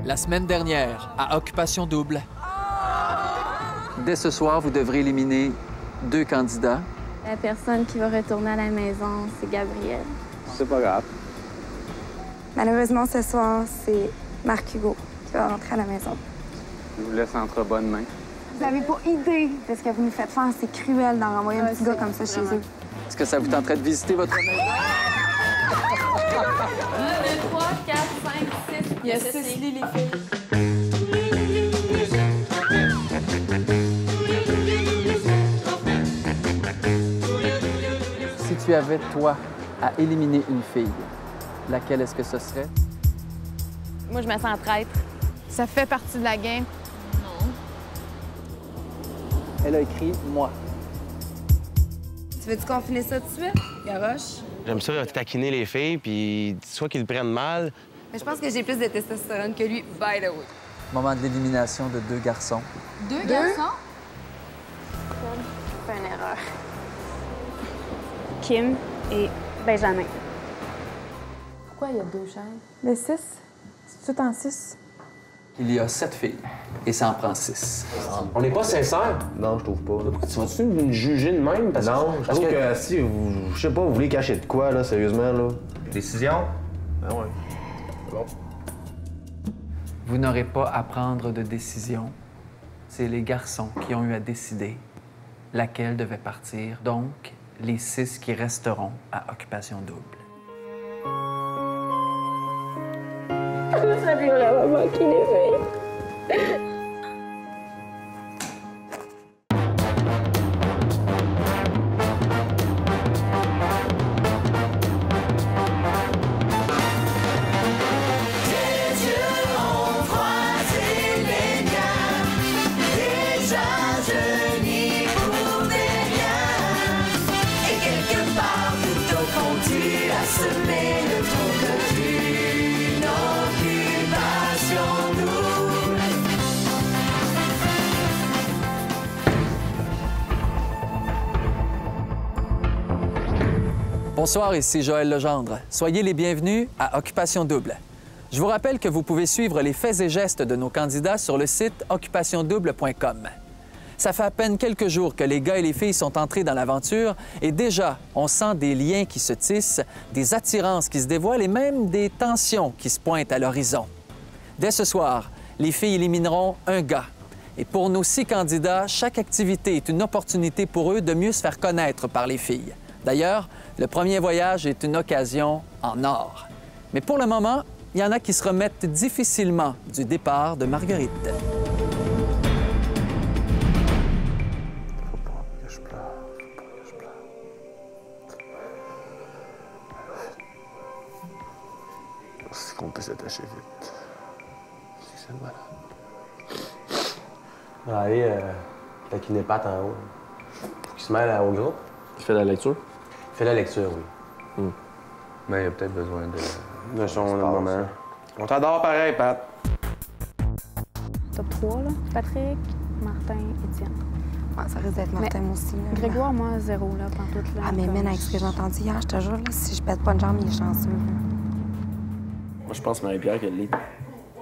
La semaine dernière, à Occupation Double. Dès ce soir, vous devrez éliminer 2 candidats. La personne qui va retourner à la maison, c'est Gabriel. C'est pas grave. Malheureusement, ce soir, c'est Marc Hugo qui va rentrer à la maison. Je vous laisse entre bonnes mains. Vous n'avez pas idée de ce que vous nous faites faire. C'est cruel d'en renvoyer un petit gars comme ça chez eux. Est-ce que ça vous tenterait de visiter votre maison? 1, 2, 3, 4, 5, 6. Il y a 6 lits, les filles. Si tu avais, toi, à éliminer une fille, laquelle est-ce que ce serait? Moi, je me sens traître. Ça fait partie de la game. Elle a écrit « moi ». Tu veux-tu qu'on finisse ça tout de suite, Garoche? J'aime ça taquiner les filles, puis soit qu'ils le prennent mal. Mais je pense que j'ai plus de testostérone que lui, by the way. Moment de l'élimination de 2 garçons. 2 garçons? J'ai fait une erreur. Kim et Benjamin. Pourquoi il y a 2 chaises? Le 6? C'est tout en 6? Il y a 7 filles, et ça en prend 6. On n'est pas sincère. Non, je trouve pas. Tu vas-tu me juger de même? Non, je trouve que si, je sais pas, vous voulez cacher de quoi, là, sérieusement, là? Décision? Ben ouais. Bon. Vous n'aurez pas à prendre de décision. C'est les garçons qui ont eu à décider laquelle devait partir, donc les 6 qui resteront à Occupation Double. Ça lui vraiment manqué les filles. Bonsoir, ici Joël Legendre. Soyez les bienvenus à Occupation Double. Je vous rappelle que vous pouvez suivre les faits et gestes de nos candidats sur le site occupationdouble.com. Ça fait à peine quelques jours que les gars et les filles sont entrés dans l'aventure et déjà, on sent des liens qui se tissent, des attirances qui se dévoilent et même des tensions qui se pointent à l'horizon. Dès ce soir, les filles élimineront un gars. Et pour nos 6 candidats, chaque activité est une opportunité pour eux de mieux se faire connaître par les filles. D'ailleurs, le premier voyage est une occasion en or. Mais pour le moment, il y en a qui se remettent difficilement du départ de Marguerite. Faut pas que je pleure, faut pas que je pleure. C'est qu'on peut s'attacher vite. C'est malade. Allez, taquiner Pat en haut. Pour qu'il se mêle au groupe. Tu fais la lecture? Fais la lecture, oui. Mais il y a peut-être besoin de son moment. On t'adore pareil, Pat. Top 3, là. Patrick, Martin, Étienne. Ouais, ça risque d'être Martin aussi. Là. Grégoire, moi, 0, là, pantoute, là. Ah, mais même avec ce que j'ai entendu hier, je te jure, là, si je pète pas une jambe, il est chanceux. Là. Moi, je pense Marie-Pierre qui a le lead.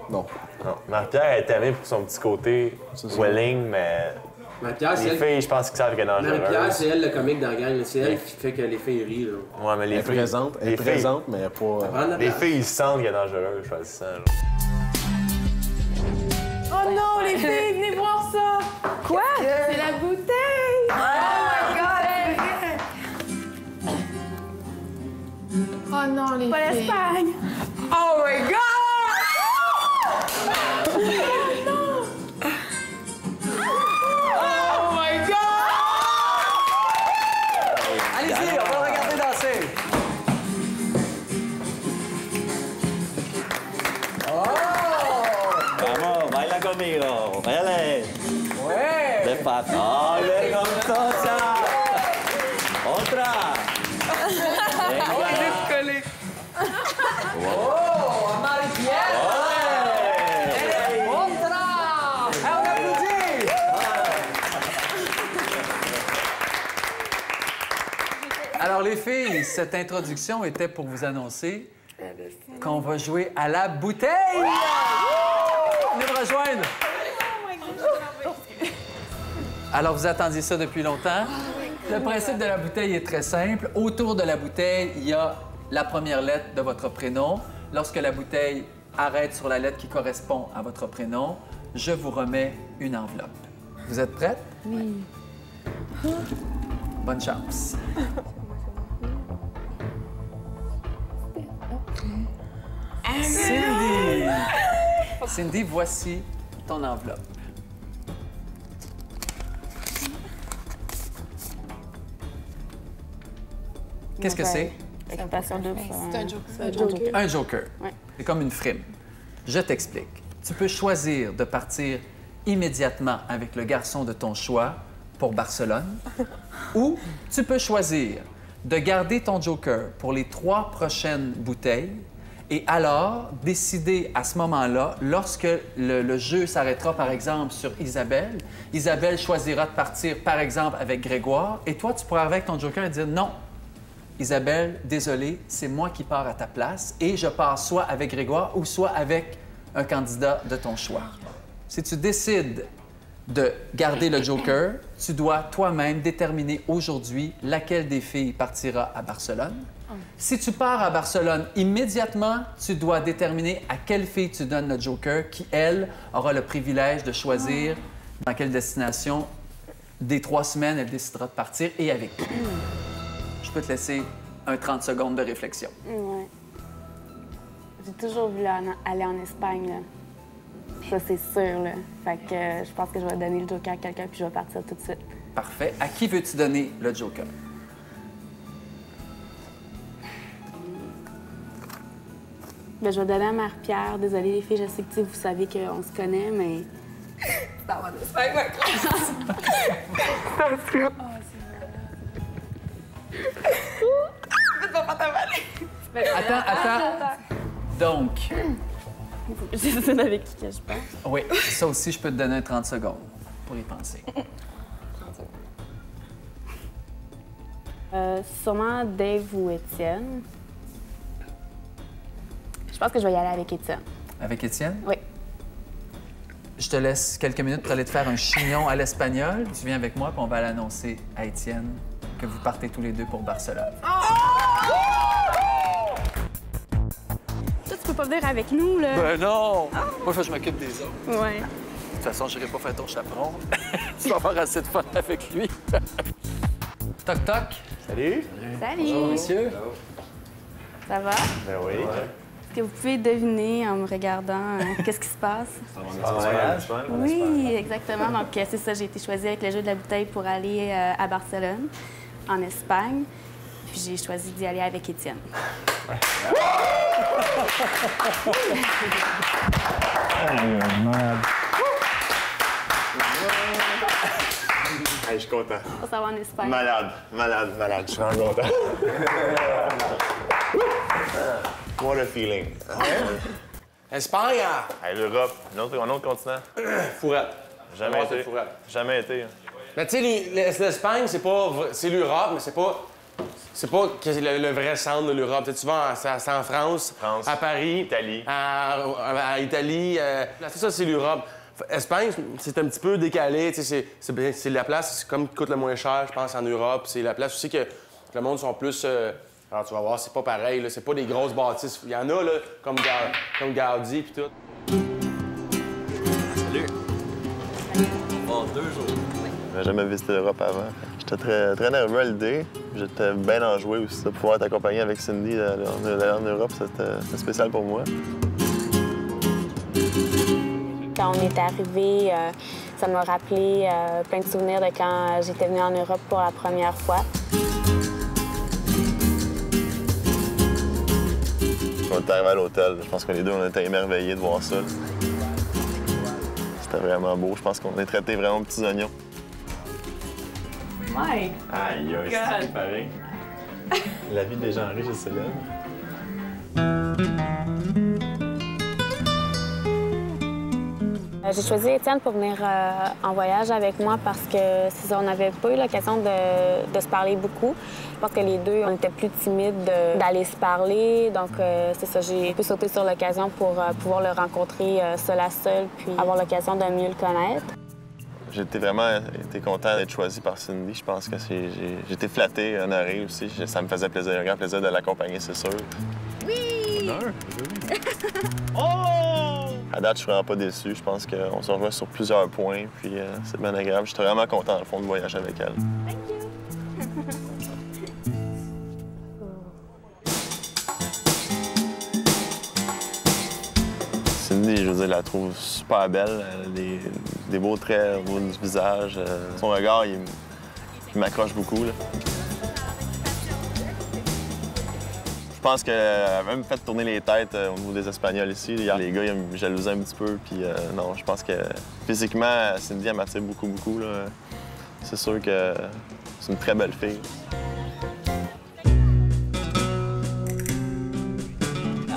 Non. Non. Marie-Pierre est aimée pour son petit côté welling, mais Marie-Pierre, les filles, je pense qu'ils savent qu'elle est dangereuse. Marie-Pierre, c'est elle le comique dans la gang. C'est elle qui fait que les filles rient. Là. Ouais, mais les Elle est filles... présente, elle est présente, mais pas... Prendre la Les place. filles, ils sentent qu'elle est dangereuse, je choisissant. Oh non, les filles, venez voir ça! Quoi? C'est la bouteille! Oh non, les Pas filles! l'Espagne! Oh my God! Oh my God! Allez-y, on va le regarder danser. Vamos, baila conmigo. Dale. Ouais! Despacio. ¡Ay, vergonzosa! ¡Otra! Venga. Oh, Marie-Pierre! Otra! On applaudit! Alors, les filles, cette introduction était pour vous annoncer qu'on va jouer à la bouteille! Venez me rejoindre. Alors, vous attendiez ça depuis longtemps. Le principe de la bouteille est très simple. Autour de la bouteille, il y a la première lettre de votre prénom. Lorsque la bouteille arrête sur la lettre qui correspond à votre prénom, je vous remets une enveloppe. Vous êtes prête? Oui. Bonne chance. Cindy! Cindy, voici ton enveloppe. Qu'est-ce que c'est? Occupation double. C'est un joker. Un joker. Ouais. C'est comme une frime. Je t'explique. Tu peux choisir de partir immédiatement avec le garçon de ton choix pour Barcelone ou tu peux choisir de garder ton joker pour les 3 prochaines bouteilles et alors décider à ce moment-là, lorsque le jeu s'arrêtera, par exemple, sur Isabelle, Isabelle choisira de partir, par exemple, avec Grégoire et toi, tu pourras avec ton joker et dire non. Isabelle, désolé, c'est moi qui pars à ta place et je pars soit avec Grégoire ou soit avec un candidat de ton choix. Si tu décides de garder le joker, tu dois toi-même déterminer aujourd'hui laquelle des filles partira à Barcelone. Si tu pars à Barcelone immédiatement, tu dois déterminer à quelle fille tu donnes le joker qui, elle, aura le privilège de choisir dans quelle destination des 3 semaines elle décidera de partir et avec qui. Je peux te laisser un 30 secondes de réflexion. Ouais. J'ai toujours voulu aller en Espagne, là. Ça, c'est sûr, là. Fait que je pense que je vais donner le joker à quelqu'un puis je vais partir tout de suite. Parfait. À qui veux-tu donner le joker? Ben, je vais donner à Marie-Pierre. Désolée, les filles, je sais que vous savez qu'on se connaît, mais... Ça va en Espagne, ma classe. Attends. Donc, Je sais avec qui que je parle. oui, ça aussi, je peux te donner un 30 secondes pour y penser. Sûrement Dave ou Étienne. Je pense que je vais y aller avec Étienne. Avec Étienne? Oui. Je te laisse quelques minutes pour aller te faire un chignon à l'espagnol. Tu viens avec moi, puis on va aller annoncer à Étienne que vous partez tous les deux pour Barcelone. Toi, tu peux pas venir avec nous, là? Ben non! Moi, il faut que je m'occupe des autres. Ouais. De toute façon, je n'irai pas faire ton chaperon. Tu vas avoir assez de fun avec lui. Toc, toc. Salut. Salut! Bonjour, messieurs. Ça va? Ben oui. Est-ce que vous pouvez deviner en me regardant qu'est-ce qui se passe? Oui, exactement. Donc, c'est ça, j'ai été choisie avec le jeu de la bouteille pour aller à Barcelone, en Espagne. Puis j'ai choisi d'y aller avec Étienne. Hey, je suis content. On s'en va en Espagne. Malade. Je suis vraiment content. What a feeling. Espagne! Hey, l'Europe, un autre continent. Fourette. Jamais été. Fourette. Jamais été. Mais tu sais, l'Espagne, c'est pas... C'est l'Europe, mais c'est pas... C'est pas que c'est le vrai centre de l'Europe. Tu vas c'est en France, à Paris, Italie. à Italie. Tout ça, c'est l'Europe. Espagne, c'est un petit peu décalé. C'est la place comme qui coûte le moins cher, je pense, en Europe. C'est la place aussi que le monde sont plus... alors, tu vas voir, c'est pas pareil. C'est pas des grosses bâtisses. Il y en a, là, comme Gaudi puis tout. Salut. Bon, 2 jours. J'avais jamais visité l'Europe avant. J'étais très nerveux à l'idée. J'étais bien enjoué aussi. De pouvoir t'accompagner avec Cindy en Europe, c'était spécial pour moi. Quand on est arrivé, ça m'a rappelé plein de souvenirs de quand j'étais venue en Europe pour la première fois. On est arrivé à l'hôtel. Je pense que les deux, on était émerveillés de voir ça. C'était vraiment beau. Je pense qu'on est traités vraiment petits oignons. Mike! Aïe, c'est pareil. La vie des gens riches et célèbres. J'ai choisi Étienne pour venir en voyage avec moi parce que on n'avait pas eu l'occasion de se parler beaucoup. Je pense que les deux, on était plus timides d'aller se parler. Donc, c'est ça, j'ai pu sauter sur l'occasion pour pouvoir le rencontrer seul à seul, puis avoir l'occasion de mieux le connaître. J'ai vraiment été content d'être choisi par Cindy. Je pense que j'ai été flatté, honoré aussi. Ça me faisait plaisir, un grand plaisir de l'accompagner, c'est sûr. Oui! Oh! À date, je suis vraiment pas déçu. Je pense qu'on se rejoint sur plusieurs points, puis c'est bien agréable. Je suis vraiment content, dans le fond, de voyager avec elle. Thank you! Cindy, je veux dire, je la trouve super belle. Elle a des beaux traits au niveau du visage. Son regard, il m'accroche beaucoup, là. Je pense qu'elle a même fait tourner les têtes au niveau des Espagnols ici. Hier, les gars, ils me jalousaient un petit peu. Puis non, je pense que physiquement, Cindy, elle m'attire beaucoup, beaucoup, là. C'est sûr que c'est une très belle fille.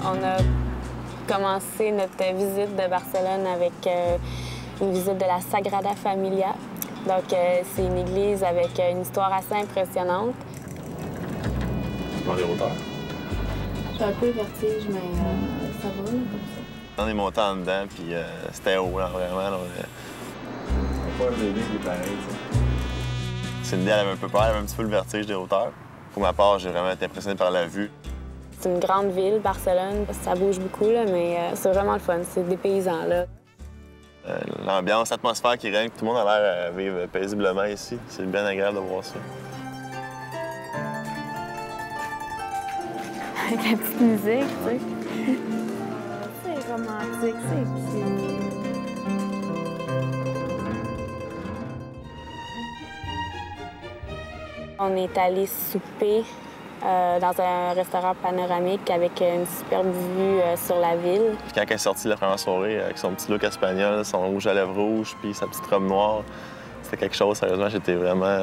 On a commencé notre visite de Barcelone avec une visite de la Sagrada Familia. Donc, c'est une église avec une histoire assez impressionnante. Dans les hauteurs. J'ai un peu le vertige, mais ça va, là, comme ça. On est monté en dedans, puis c'était haut, là, vraiment. Là, Pas un bébé qui est pareil, tu sais. Cindy, elle avait un peu peur, elle avait un petit peu le vertige des hauteurs. Pour ma part, j'ai vraiment été impressionné par la vue. C'est une grande ville, Barcelone. Ça bouge beaucoup, là, mais c'est vraiment le fun. C'est des paysans, là. L'ambiance, l'atmosphère qui règne, tout le monde a l'air à vivre paisiblement ici. C'est bien agréable de voir ça. Avec la petite musique, tu sais. C'est romantique, c'est cute. On est allé souper dans un restaurant panoramique avec une superbe vue sur la ville. Puis quand elle est sortie la première soirée, avec son petit look espagnol, son rouge à lèvres rouges, puis sa petite robe noire, c'était quelque chose, sérieusement, j'étais vraiment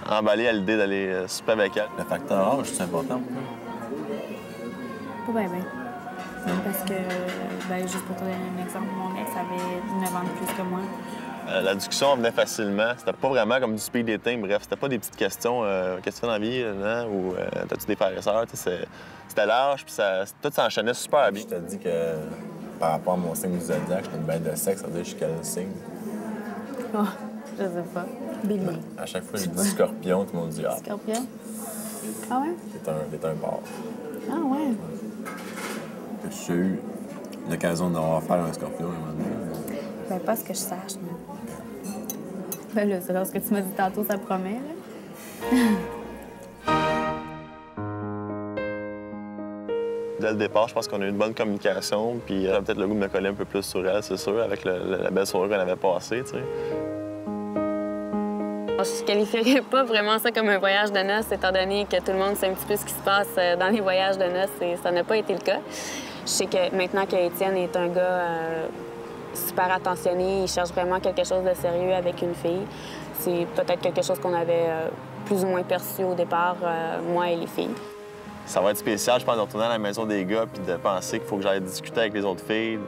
emballé à l'idée d'aller souper avec elle. Le facteur âge, c'est important. Pas bien, bien. Parce que, juste pour te donner un exemple, mon ex avait 9 ans de plus que moi. La discussion venait facilement. C'était pas vraiment comme du speed dating, bref. C'était pas des petites questions. Qu'est-ce que tu fais dans la vie, non? Ou t'as-tu des frères et sœurs? C'était large, puis tout s'enchaînait super bien. Je te dis que par rapport à mon signe du zodiaque, j'étais une bête de sexe. Ça veut dire que je suis quel signe? Oh, je sais pas. Bélier. À chaque fois que je dis scorpion, tout le monde dit ah. Scorpion? Ah ouais? T'es un porc. Ah ouais? J'ai eu l'occasion d'avoir affaire à un scorpion à un moment donné. Ben, pas ce que je sache, non. Ben là, c'est ce que tu m'as dit tantôt, ça promet, là. Dès le départ, je pense qu'on a eu une bonne communication, puis j'avais peut-être le goût de me coller un peu plus sur elle, c'est sûr, avec la belle soirée qu'on avait passée, tu sais. Je qualifierais pas vraiment ça comme un voyage de noces, étant donné que tout le monde sait un petit peu ce qui se passe dans les voyages de noces, et ça n'a pas été le cas. Je sais que maintenant que Étienne est un gars super attentionné, il cherche vraiment quelque chose de sérieux avec une fille. C'est peut-être quelque chose qu'on avait plus ou moins perçu au départ, moi et les filles. Ça va être spécial, je pense, de retourner à la maison des gars puis de penser qu'il faut que j'aille discuter avec les autres filles,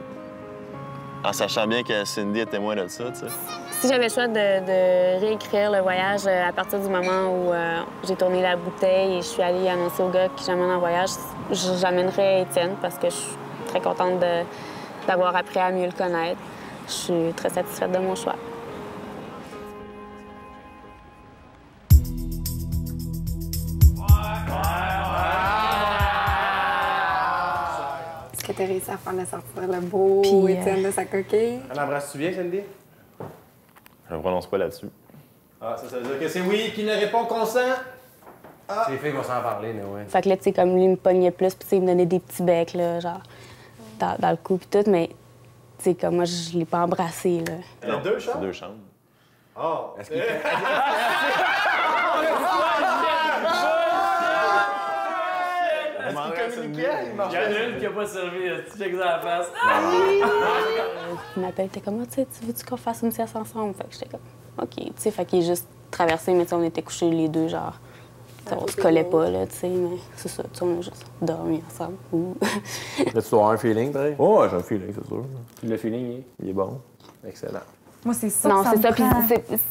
en sachant bien que Cindy est témoin de ça, tu sais. Si j'avais le choix de réécrire le voyage à partir du moment où j'ai tourné la bouteille et je suis allée annoncer aux gars que j'amène en voyage, j'amènerais Étienne parce que je suis très contente d'avoir appris à mieux le connaître. Je suis très satisfaite de mon choix. Est-ce que tu as réussi à faire de sortir le beau Étienne de sa coquille? Elle embrasse-tu bien, Cindy? Je ne prononce pas là-dessus. Ah, ça veut dire que c'est oui qui ne répond consent? Ah. Les filles vont s'en parler, mais ouais. Fait que là, tu sais, comme lui, il me pognait plus, puis il me donnait des petits becs, là, genre, dans le cou, puis tout, mais, tu sais, comme moi, je l'ai pas embrassé, là. Il y a deux chambres? Deux chambres. Oh! Est-ce qu'il communiquait? Il marchait. Il y en a une qui n'a pas servi, tu checkes dans la face. Il m'appelle, t'es comme, tu sais, tu veux-tu qu'on fasse une sieste ensemble? Fait que j'étais comme, OK, tu sais, fait qu'il est juste traversé, mais tu sais, on était couchés les deux, genre, on se collait pas, là, tu sais, mais c'est ça, tu sais, on a juste dormi ensemble. Là, tu dois avoir un feeling, pareil? Oh, j'ai un feeling, c'est sûr. Le feeling, Il est bon. Excellent. Moi, c'est ça. Non, que c'est ça. me Puis prend.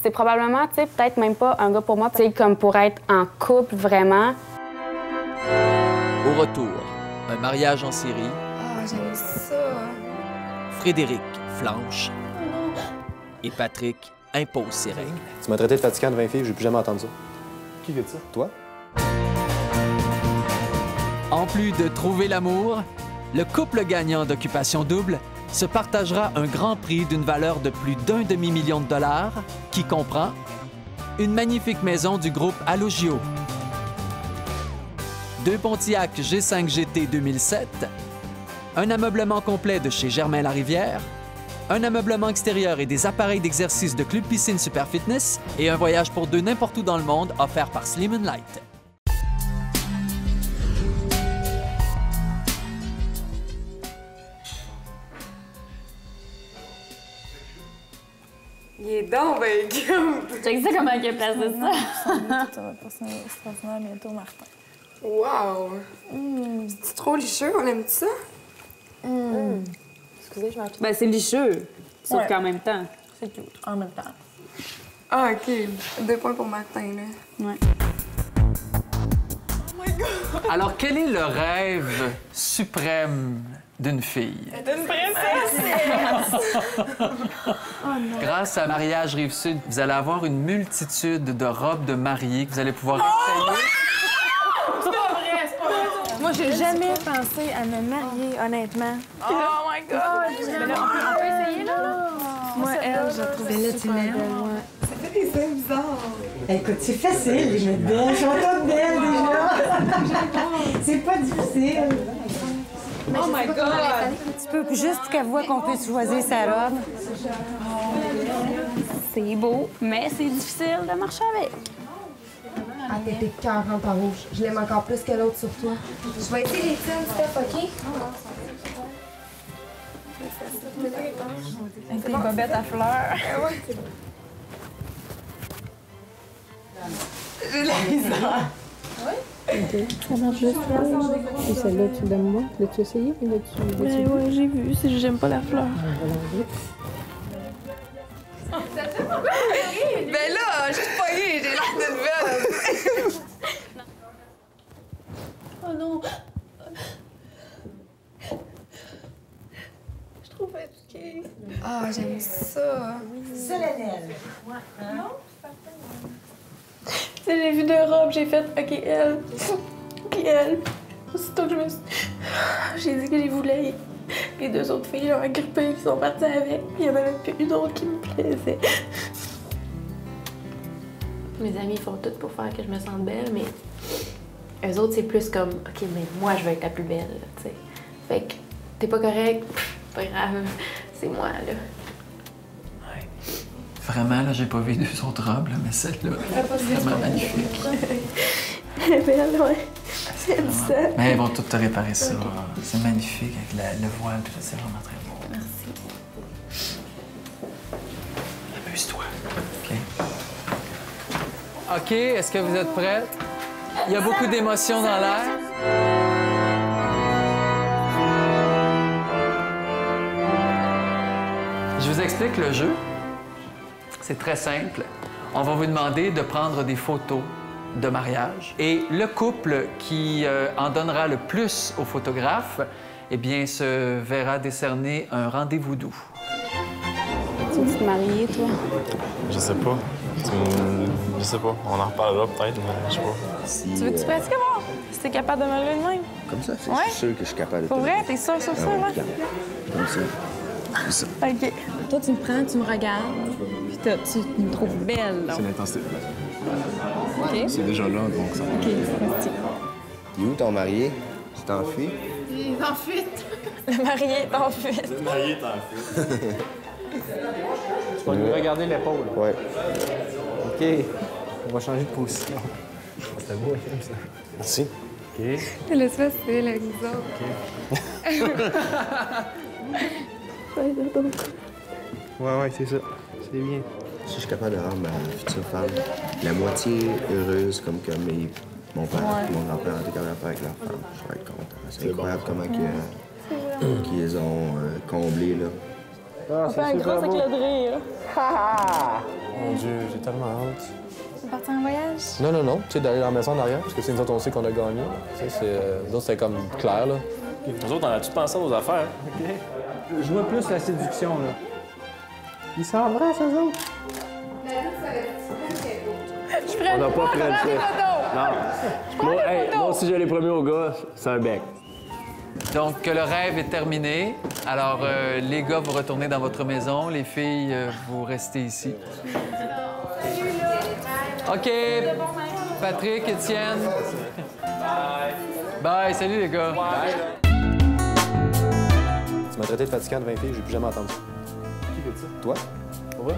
c'est probablement, tu sais, peut-être même pas un gars pour moi, tu sais, comme pour être en couple vraiment. Au retour, un mariage en série. Ah, j'aime ça. Frédéric flanche et Patrick impose ses règles. Tu m'as traité de fatigant de 20 filles, j'ai plus jamais entendu ça. Qui fait ça? Toi? En plus de trouver l'amour, le couple gagnant d'Occupation Double se partagera un grand prix d'une valeur de plus d'1 demi-million de dollars qui comprend une magnifique maison du groupe Allogio, 2 Pontiac G5 GT 2007, un ameublement complet de chez Germain Larivière, un ameublement extérieur et des appareils d'exercice de Club Piscine Super Fitness et un voyage pour 2 n'importe où dans le monde offert par Slim & Light. Il est donc ben cute. Check ça comment il a placé ça. Ça va passer extraordinaire bientôt, Martin. Wow. C'est trop licheux, on aime ça? Excusez, je m'appuie. Ben, c'est licheux. Sauf Ouais. qu'en même temps. C'est tout, en même temps. Ah, OK. 2 points pour Martin, là. Ouais. Alors, quel est le rêve suprême d'une fille? Une princesse! Grâce à Mariage Rive-Sud, vous allez avoir une multitude de robes de mariée que vous allez pouvoir essayer. Moi, j'ai jamais pensé à me marier, honnêtement. Oh my God! Mais là, on peut essayer, là? Moi, elle, je trouve Celle-là, ça tu super l'aimes? belle, ouais. Ça fait des seins bizarres. Écoute, c'est facile, les mettre belles. Elles sont toutes belles, déjà. C'est pas difficile. Oh my God! Tu peux, juste pour qu'elle voit qu'on peut choisir sa robe. C'est beau, mais c'est difficile de marcher avec. Ah, t'es 40 en rouge. Je l'aime encore plus que l'autre sur toi. Je vais essayer les tiennes, Steph, OK? Avec tes bobettes à fleurs. J'ai la misère. Ça marche juste là. Et celle-là, tu l'aimes moins? L'as-tu essayé? Ouais, j'ai vu. C'est juste j'aime pas la fleur. Ben là, je suis pognée, j'ai l'air d'une belle. Oh non! Je suis trop fatiguée. Ah, j'aime ça. Solennel. J'ai vu 2 robes, j'ai fait OK, elle. Puis elle. Aussitôt que je me suis. J'ai dit que je voulais. Les 2 autres filles ont agrippé, ils sont partis avec. Il y en avait plus une autre qui me plaisait. Mes amis font tout pour faire que je me sente belle, mais eux autres, c'est plus comme OK, mais moi, je veux être la plus belle, là, tu sais. Fait que t'es pas correct, pas grave, c'est moi, là. Ouais. Vraiment, là, j'ai pas vu 2 autres robes, là, mais celle-là, c'est vraiment magnifique. Elle est belle, ouais. C'est vraiment... Mais ils vont tout te réparer ça. Okay. C'est magnifique avec le voile, tout ça, c'est vraiment très beau. Merci. Amuse-toi. OK. OK, est-ce que vous êtes prêtes? Il y a beaucoup d'émotions dans l'air. Je vous explique le jeu. C'est très simple. On va vous demander de prendre des photos de mariage. Et le couple qui en donnera le plus au photographe, eh bien, se verra décerner un rendez-vous doux. Tu veux te marier, toi? Je sais pas. Je sais pas. On en reparlera peut-être, mais je sais pas. Tu veux-tu pratiquer voir si t'es capable de me lever de même? Comme ça, c'est Ouais. sûr que je suis capable de Pour te vrai? lever. T'es sûr sur ça, ouais? ouais? Comme ça. Comme ça. OK. Toi, tu me prends, tu me regardes, puis tu me trouves belle, là. C'est l'intensité. OK. C'est déjà là, donc ça. OK, c'est Il est où ton marié? Tu t'enfuis? Il est en fuite. Le marié est en fuite. Le marié est en fuite. Tu vas lui regarder l'épaule. Ouais. OK. On va changer de position. C'était beau, comme ça. Merci. OK. Laisse facile avec nous autres. Ouais, c'est ça. C'est bien. Si je suis capable de rendre ma future femme la moitié heureuse comme que mon père et mon grand-père étaient capable de faire avec leur femme, je vais être content. C'est incroyable comment qu'ils ont comblé là, Ah, On fait un gros éclat de rire. Mon Dieu, j'ai tellement hâte. C'est parti en voyage? Non, non, non. Tu sais, d'aller dans la maison en arrière, parce que c'est nous autres, on sait qu'on a gagné. Tu sais, nous autres, c'était comme clair, là. Nous autres, on a-tu pensé à nos affaires? OK. Je vois plus la séduction, là. Ils s'embrassent, eux autres. On n'a pas Frenché. Non. Moi aussi, je l'ai promis au gars, c'est un bec. Donc, le rêve est terminé. Alors, les gars, vous retournez dans votre maison. Les filles, vous restez ici. OK. Patrick, Étienne. Bye. Bye. Salut, les gars. Tu m'as traité de fatigant devant les filles, j'ai plus jamais entendu ça. Qui fait ça? Toi? Ouais,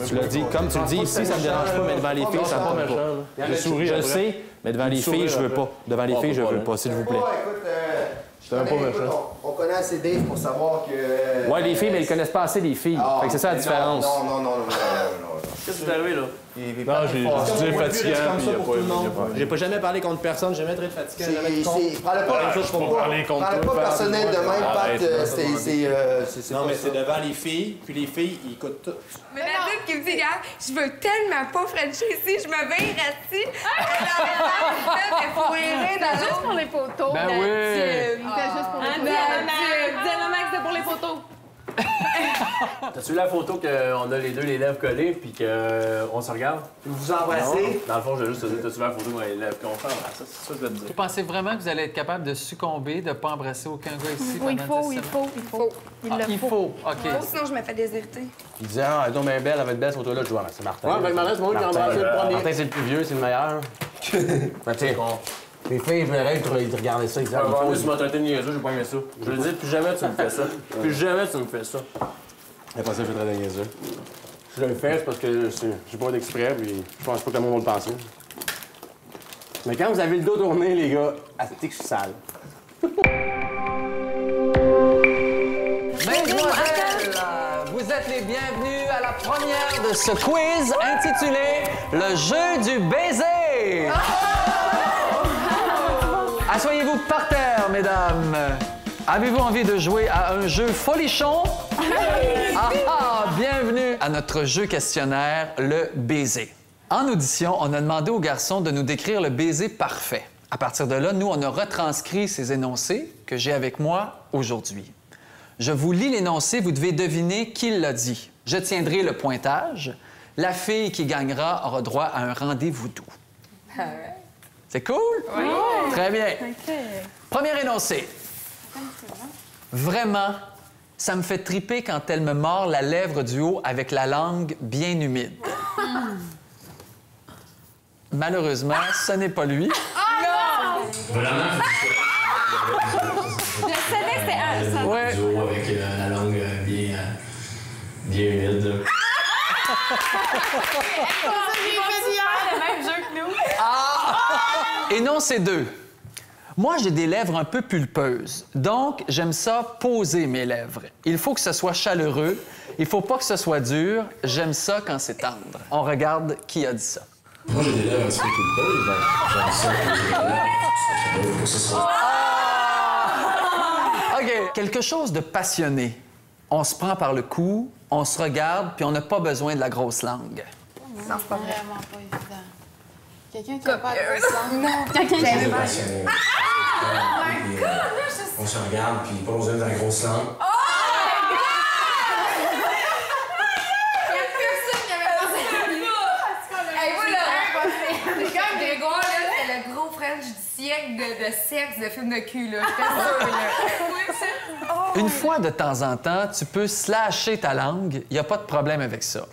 tu l'as dit, comme tu le dis ici, ça me dérange pas, mais devant les filles, ça me dérange pas. Je le sais, mais devant les filles, je veux pas. Devant les filles, je veux pas, s'il vous plaît. On connaît assez Dave pour savoir que... Ouais, les filles, mais ils connaissent pas assez les filles. Fait que c'est ça la différence. Non. Qu'est-ce qui est arrivé, là? Non, j'ai dit fatigant, puis J'ai pas jamais parlé contre personne, j'ai jamais traité de fatigant, jamais Prends-le pas personnel de même, Pat, c'est non, mais c'est devant les filles, puis les filles, ils écoutent tout. Mais la tête qui me dit, regarde, je veux tellement pas Frencher ici, je me vais assis. Elle faut errer dans juste pour les photos. Ben oui. C'était juste pour les photos. Dis-le, Max, c'était pour les photos. T'as-tu vu la photo qu'on a les deux les lèvres collées puis qu'on se regarde? Vous vous embrassez? Dans le fond, je vais juste te dire, t'as-tu vu la photo qu'on a les lèvres qu'on s'embrasse? C'est ça que je vais te dire. Vous pensez vraiment que vous allez être capable de succomber, de ne pas embrasser aucun gars ici pendant 10 semaines? Il faut. OK. Sinon, je me fais déshériter. Il disait, ah, elle est donc bien belle, elle va être belle, cette photo-là, je vois, c'est Martin. Ouais, ben Martin, c'est moi qui ai embrassé le premier. Martin, c'est le plus vieux, c'est le meilleur. Ben, tu sais, les filles, je verrais, ils regardaient ça, ils disaient, Ouais, tu m'as traité de niaiseux, j'ai pas aimé ça. Je le dis, plus jamais tu me fais ça. Plus jamais tu me fais ça. Elle pensait que je traité de niaiseux. Je le fais, c'est parce que j'ai pas d'exprès, puis je pense pas que le monde va le penser. Mais quand vous avez le dos tourné, les gars, attendez que je suis sale. Mesdemoiselles, vous êtes les bienvenus à la première de ce quiz intitulé « Le jeu du baiser ». Asseyez-vous par terre, mesdames. Avez-vous envie de jouer à un jeu folichon? Bienvenue à notre jeu questionnaire, le baiser. En audition, on a demandé aux garçons de nous décrire le baiser parfait. À partir de là, nous, on a retranscrit ces énoncés que j'ai avec moi aujourd'hui. Je vous lis l'énoncé, vous devez deviner qui l'a dit. Je tiendrai le pointage. La fille qui gagnera aura droit à un rendez-vous doux. C'est cool? Oui. Très bien. OK. Premier énoncé. Vraiment, ça me fait triper quand elle me mord la lèvre du haut avec la langue bien humide. Malheureusement, ce n'est pas lui. Non! Vraiment? Je savais que c'était un, ça. Ouais. Du haut avec la langue bien humide. Le même jeu que nous. Et non, c'est deux. Moi, j'ai des lèvres un peu pulpeuses, donc j'aime ça poser mes lèvres. Il faut que ce soit chaleureux, il faut pas que ce soit dur, j'aime ça quand c'est tendre. On regarde qui a dit ça. Moi, j'ai des lèvres un petit peu pulpeuses, donc j'aime ça que ce soit... OK. Quelque chose de passionné. On se prend par le cou, on se regarde, puis on n'a pas besoin de la grosse langue. Non, c'est pas vrai. Vraiment pas évident. Quelqu'un qui a pas de sang. Non, Quelqu'un qui a pas passionné. On se regarde, puis pas besoin de la grosse langue. C'est comme Grégoire, là, c'est le gros French du siècle de sexe, de film de cul, là. J'étais sûre, là. Une fois de temps en temps, tu peux slasher ta langue, il n'y a pas de problème avec ça.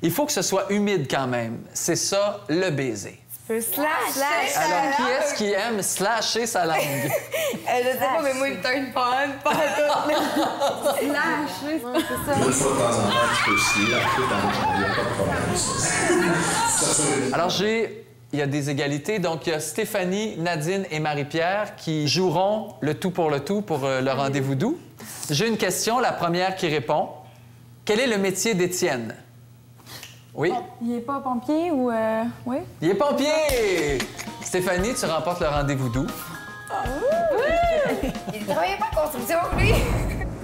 Il faut que ce soit humide quand même. C'est ça, le baiser. Tu peux slash. Alors, qui est-ce qui aime slasher sa langue? Je sais pas, mais moi, il me turn pas tout. Slash, c'est ça. Une fois de temps en temps, tu peux aussi lâcher ta langue. Il n'y a pas de problème. Alors, il y a des égalités. Donc, il y a Stéphanie, Nadine et Marie-Pierre qui joueront le tout pour le rendez-vous doux. J'ai une question, la première qui répond. Quel est le métier d'Étienne? Oui? Il est pas pompier ou... Oui? Il est pompier! Stéphanie, tu remportes le rendez-vous doux. Il travaillait pas en construction, lui.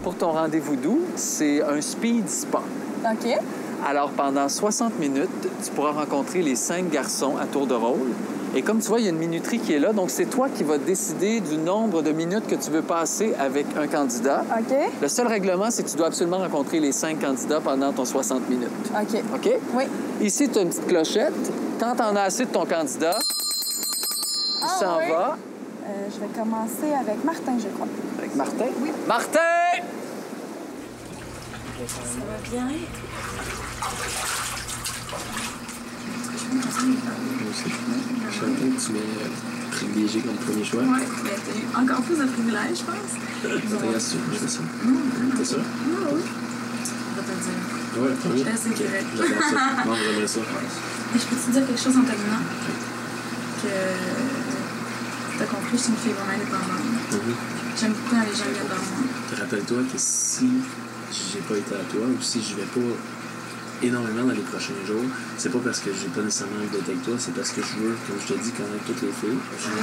pour ton rendez-vous doux, c'est un speed spa. OK. Alors, pendant 60 minutes, tu pourras rencontrer les 5 garçons à tour de rôle. Et comme tu vois, il y a une minuterie qui est là. Donc, c'est toi qui vas décider du nombre de minutes que tu veux passer avec un candidat. OK. Le seul règlement, c'est que tu dois absolument rencontrer les 5 candidats pendant ton 60 minutes. OK. OK? Oui. Ici, tu as une petite clochette. Quand tu en as assez de ton candidat, il s'en va. Je vais commencer avec Martin, je crois. Avec Martin? Oui. Martin! Ça va bien? Je suis content que tu m'aies privilégié comme premier choix. Oui, mais t'as eu encore plus de privilèges, je pense. T'es sûr que je fais ça? T'es sûr? Oui. Je vais te le dire. Ouais, tant mieux. Je suis assez direct. J'adore ça. Non, j'aimerais ça. Mais je peux te dire quelque chose en terminant? Que t'as compris, je suis une fille vraiment indépendante. J'aime tout le temps les gens viennent vers moi. Rappelle-toi que si j'ai pas été à toi ou si je vais pas énormément dans les prochains jours, c'est pas parce que j'ai pas nécessairement envie d'être avec toi, c'est parce que je veux, comme je te dis, connaître toutes les filles. Je veux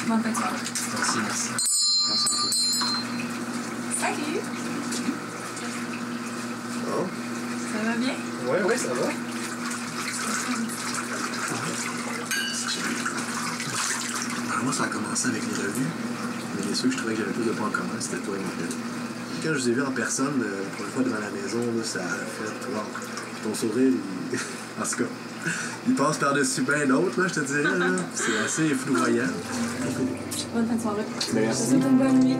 Bonne fin de soirée. Merci, merci. Merci à toi. Salut! Oh. Ça va bien? Oui, ça va. Moi, ça a commencé avec les revues. Mais bien sûr que je trouvais que j'avais plus de points en commun, c'était toi et mon père. Quand je vous ai vu en personne, la première fois devant la maison, là, ça a fait wow. Ton sourire, en tout cas, il passe par-dessus bien d'autres, là, je te dirais. Là. C'est assez foudroyant. Bonne fin de soirée. Merci. Je te souhaite une bonne nuit.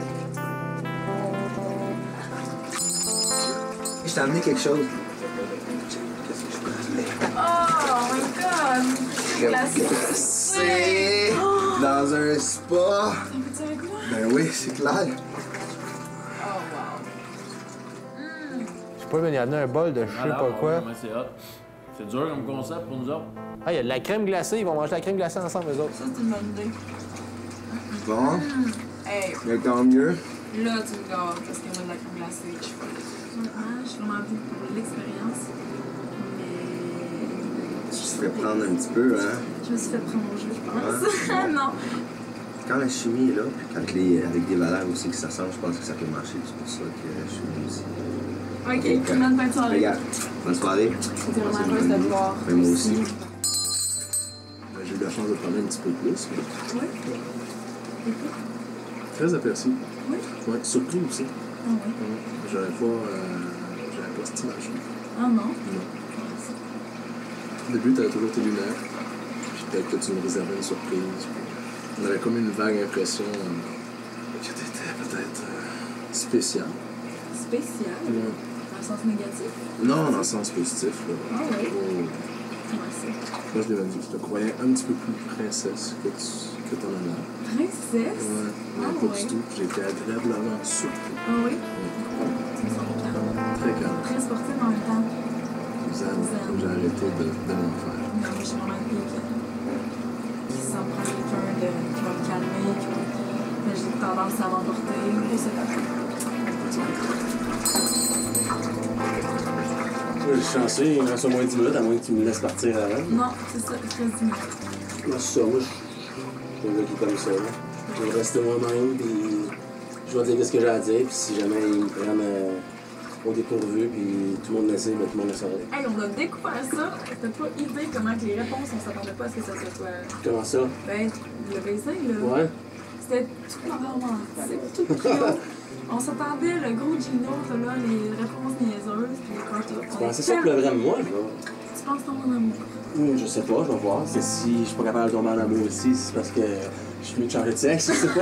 Je t'ai amené quelque chose. Oh my god! C'est dans un spa. T'en veux-tu avec moi? Ben oui, c'est clair. Je sais pas, mais il y en a un bol de je sais pas quoi. C'est hot. C'est dur comme concept pour nous autres. Ah, il y a de la crème glacée. Ils vont manger de la crème glacée ensemble, eux autres. Ça, c'est une bonne idée. Bon. Hey, Mais tant mieux. là, tu me gardes parce qu'il y a de la crème glacée. Je suis vraiment venue pour l'expérience. Mais. Tu te fais prendre un petit peu, hein? Je me suis fait prendre au jeu, je pense. Non. Quand la chimie est là, puis quand avec des valeurs aussi qui s'assemblent, je pense que ça peut marcher. C'est pour ça que je suis venu aussi. OK, bonne fin de soirée. Regarde, bonne soirée. C'était vraiment heureuse de te voir. Mais moi aussi. Ben, j'ai eu la chance de parler un petit peu plus. Mais... Oui. Très aperçu. Oui. Ouais, surpris aussi. Ah oui. J'avais pas cette image. Ah non? Non. Au début, t'avais toujours tes lunettes. Puis peut-être que tu me réservais une surprise. On avait comme une vague impression que t'étais peut-être spécial. Spécial? Ouais. Dans le sens négatif? Non, dans le sens positif. Là. Ah oui? Oh. Comment ça? Moi, je te croyais un petit peu plus princesse que ton honneur. Princesse? Ouais, mais Ah pas oui. du tout. J'ai été agréablement surpris. Ah oui? Tu me sens calme. Très calme. Très sportive en même temps. Zen. J'ai arrêté de m'en faire. Non, moi, je suis vraiment une fille qui sent prendre quelqu'un qui va me calmer, mais j'ai tendance à m'emporter. Et c'est pas grave. Je suis chanceux, il me reste au moins 10 minutes, à moins que tu me laisses partir avant. Non, c'est ça, je reste 10 minutes. Moi, c'est ça, moi, je suis un gars qui est comme ça. Là. Je vais rester moi-même, puis je vais dire ce que j'ai à dire, puis si jamais ils me prennent au dépourvu, puis tout le monde le sait, mais tout le monde le saurait. Hey, on a découvert ça. T'as pas idée comment que les réponses, on s'attendait pas à ce que ça soit toi. Comment ça? Ben, le baiser, là. Ouais. C'était tout romantique, tout cute. On s'attendait, le gros Gino, là, les réponses niaiseuses, puis quand Tu pensais ça pleurait de moi, là? Tu penses tomber en amour? Je sais pas, je vais voir. C'est si je suis pas capable de tomber en amour aussi, c'est parce que je suis mieux de changer de sexe, je sais pas.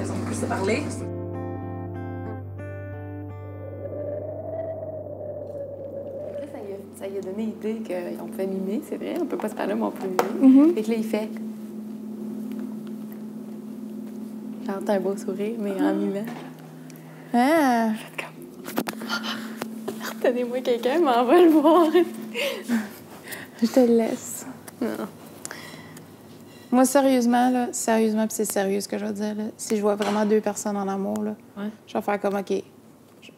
On peut se parler. Ça lui a donné l'idée qu'on pouvait mimer, c'est vrai, on peut pas se parler, mais on peut mimer. Fait que là, il fait. Genre, t'as un beau sourire, mais en mimant. Ah! Faites comme. Retenez-moi quelqu'un, mais on va le voir. Je te laisse. Non. Moi, sérieusement, puis c'est sérieux ce que je veux dire, là, si je vois vraiment deux personnes en amour, là, je vais faire comme, OK, tu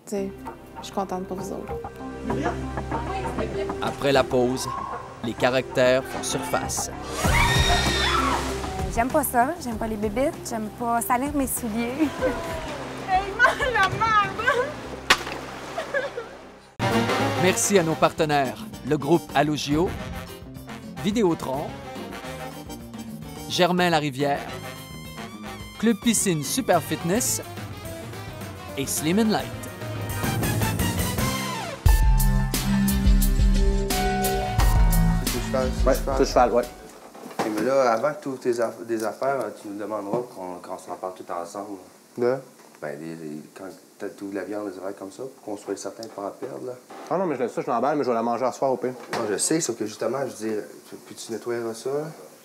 sais, je suis contente pour vous autres. Après la pause, les caractères font surface. J'aime pas ça, j'aime pas les bébites, j'aime pas salir mes souliers. Hey, mange la merde! Merci à nos partenaires, le groupe Allogio, Vidéotron, Germain Larivière, Club Piscine Super Fitness et Slim & Light. Tout cheval, ouais. Mais là, avant que tu ouvres des affaires, tu nous demanderas qu'on s'en parle tout ensemble. De? Ben, quand tu ouvres la viande, des affaires comme ça, pour qu'on soit certain de ne pas en perdre, là. Ah non, mais je laisse ça, je l'emballe, mais je vais la manger à soir au pire. Non, je sais, sauf que justement, je veux dire, puis tu nettoieras ça.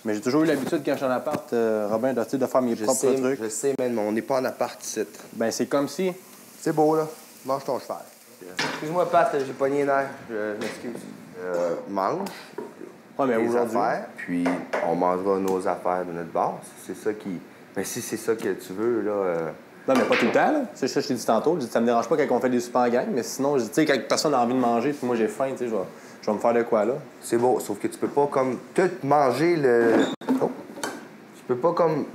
Mais j'ai toujours eu l'habitude, quand je suis en appart, Robin, de faire mes propres trucs. Je sais, mais on n'est pas en appart ici. Ben, c'est comme si. C'est beau, là. Mange ton cheval. Excuse-moi, Pat, j'ai pogné les nerfs. Je m'excuse. Mange. Ouais, mais aujourd'hui. Puis on mangera nos affaires de notre bar. C'est ça qui. Mais si c'est ça que tu veux, là. Non, mais pas tout le temps, là. C'est ça que je t'ai dit tantôt. Ça me dérange pas quand on fait des soupers en gang, mais sinon, tu sais, quand personne a envie de manger, puis moi j'ai faim, tu sais, je vais me faire de quoi, là. C'est beau, sauf que tu peux pas comme tout manger le. Oh. Tu peux pas comme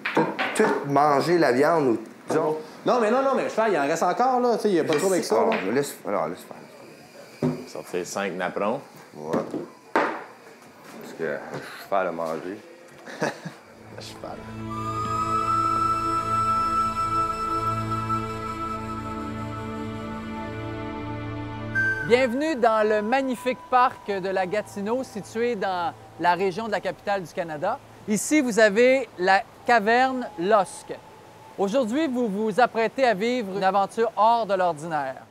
tout manger la viande ou. Disons. Non, mais je fais, il en reste encore, là. Tu sais, il y a pas trop avec ça. Laisse faire. Ça fait 5 napperons. Ouais. Parce que le cheval a mangé. Le cheval. Bienvenue dans le magnifique parc de la Gatineau, situé dans la région de la capitale du Canada. Ici, vous avez la caverne Losque. Aujourd'hui, vous vous apprêtez à vivre une aventure hors de l'ordinaire.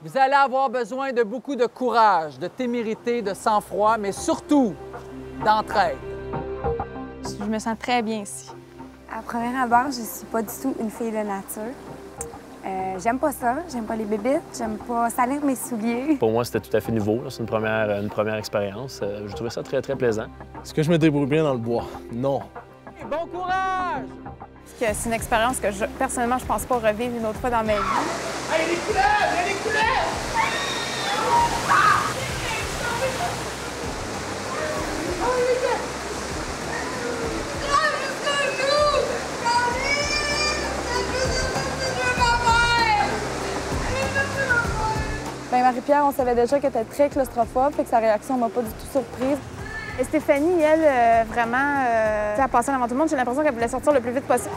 Vous allez avoir besoin de beaucoup de courage, de témérité, de sang-froid, mais surtout d'entraide. Je me sens très bien ici. À premier abord, je suis pas du tout une fille de nature. J'aime pas ça, j'aime pas les bébites, j'aime pas salir mes souliers. Pour moi, c'était tout à fait nouveau. C'est une première expérience. Je trouvais ça très, très plaisant. Est-ce que je me débrouille bien dans le bois? Non. Bon courage! C'est une expérience que, personnellement, je pense pas revivre une autre fois dans ma vie. Hey, les couleurs! Il y a des couleurs! Bien, Marie-Pierre, on savait déjà qu'elle était très claustrophobe, fait que sa réaction m'a pas du tout surprise. Et Stéphanie, elle, vraiment, elle passait devant tout le monde. J'ai l'impression qu'elle voulait sortir le plus vite possible.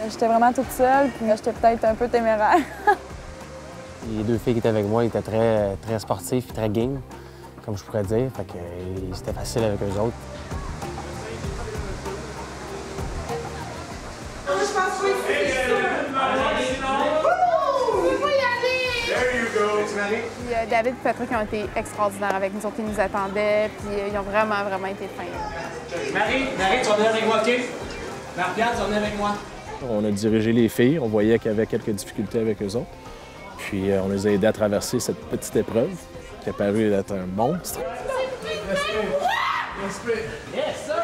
J'étais vraiment toute seule, puis j'étais peut-être un peu téméraire. Les deux filles qui étaient avec moi étaient très, très sportives et très game, comme je pourrais dire. Fait que c'était facile avec eux autres. Puis David et Patrick ont été extraordinaires avec nous autres. Ils nous attendaient, puis ils ont vraiment, vraiment été fins. Marie, tu vas venir avec moi, OK? Marie-Pierre, tu vas venir avec moi. On a dirigé les filles. On voyait qu'il y avait quelques difficultés avec eux autres. Puis on les a aidés à traverser cette petite épreuve qui a paru être un monstre. Respect. Yes, sir!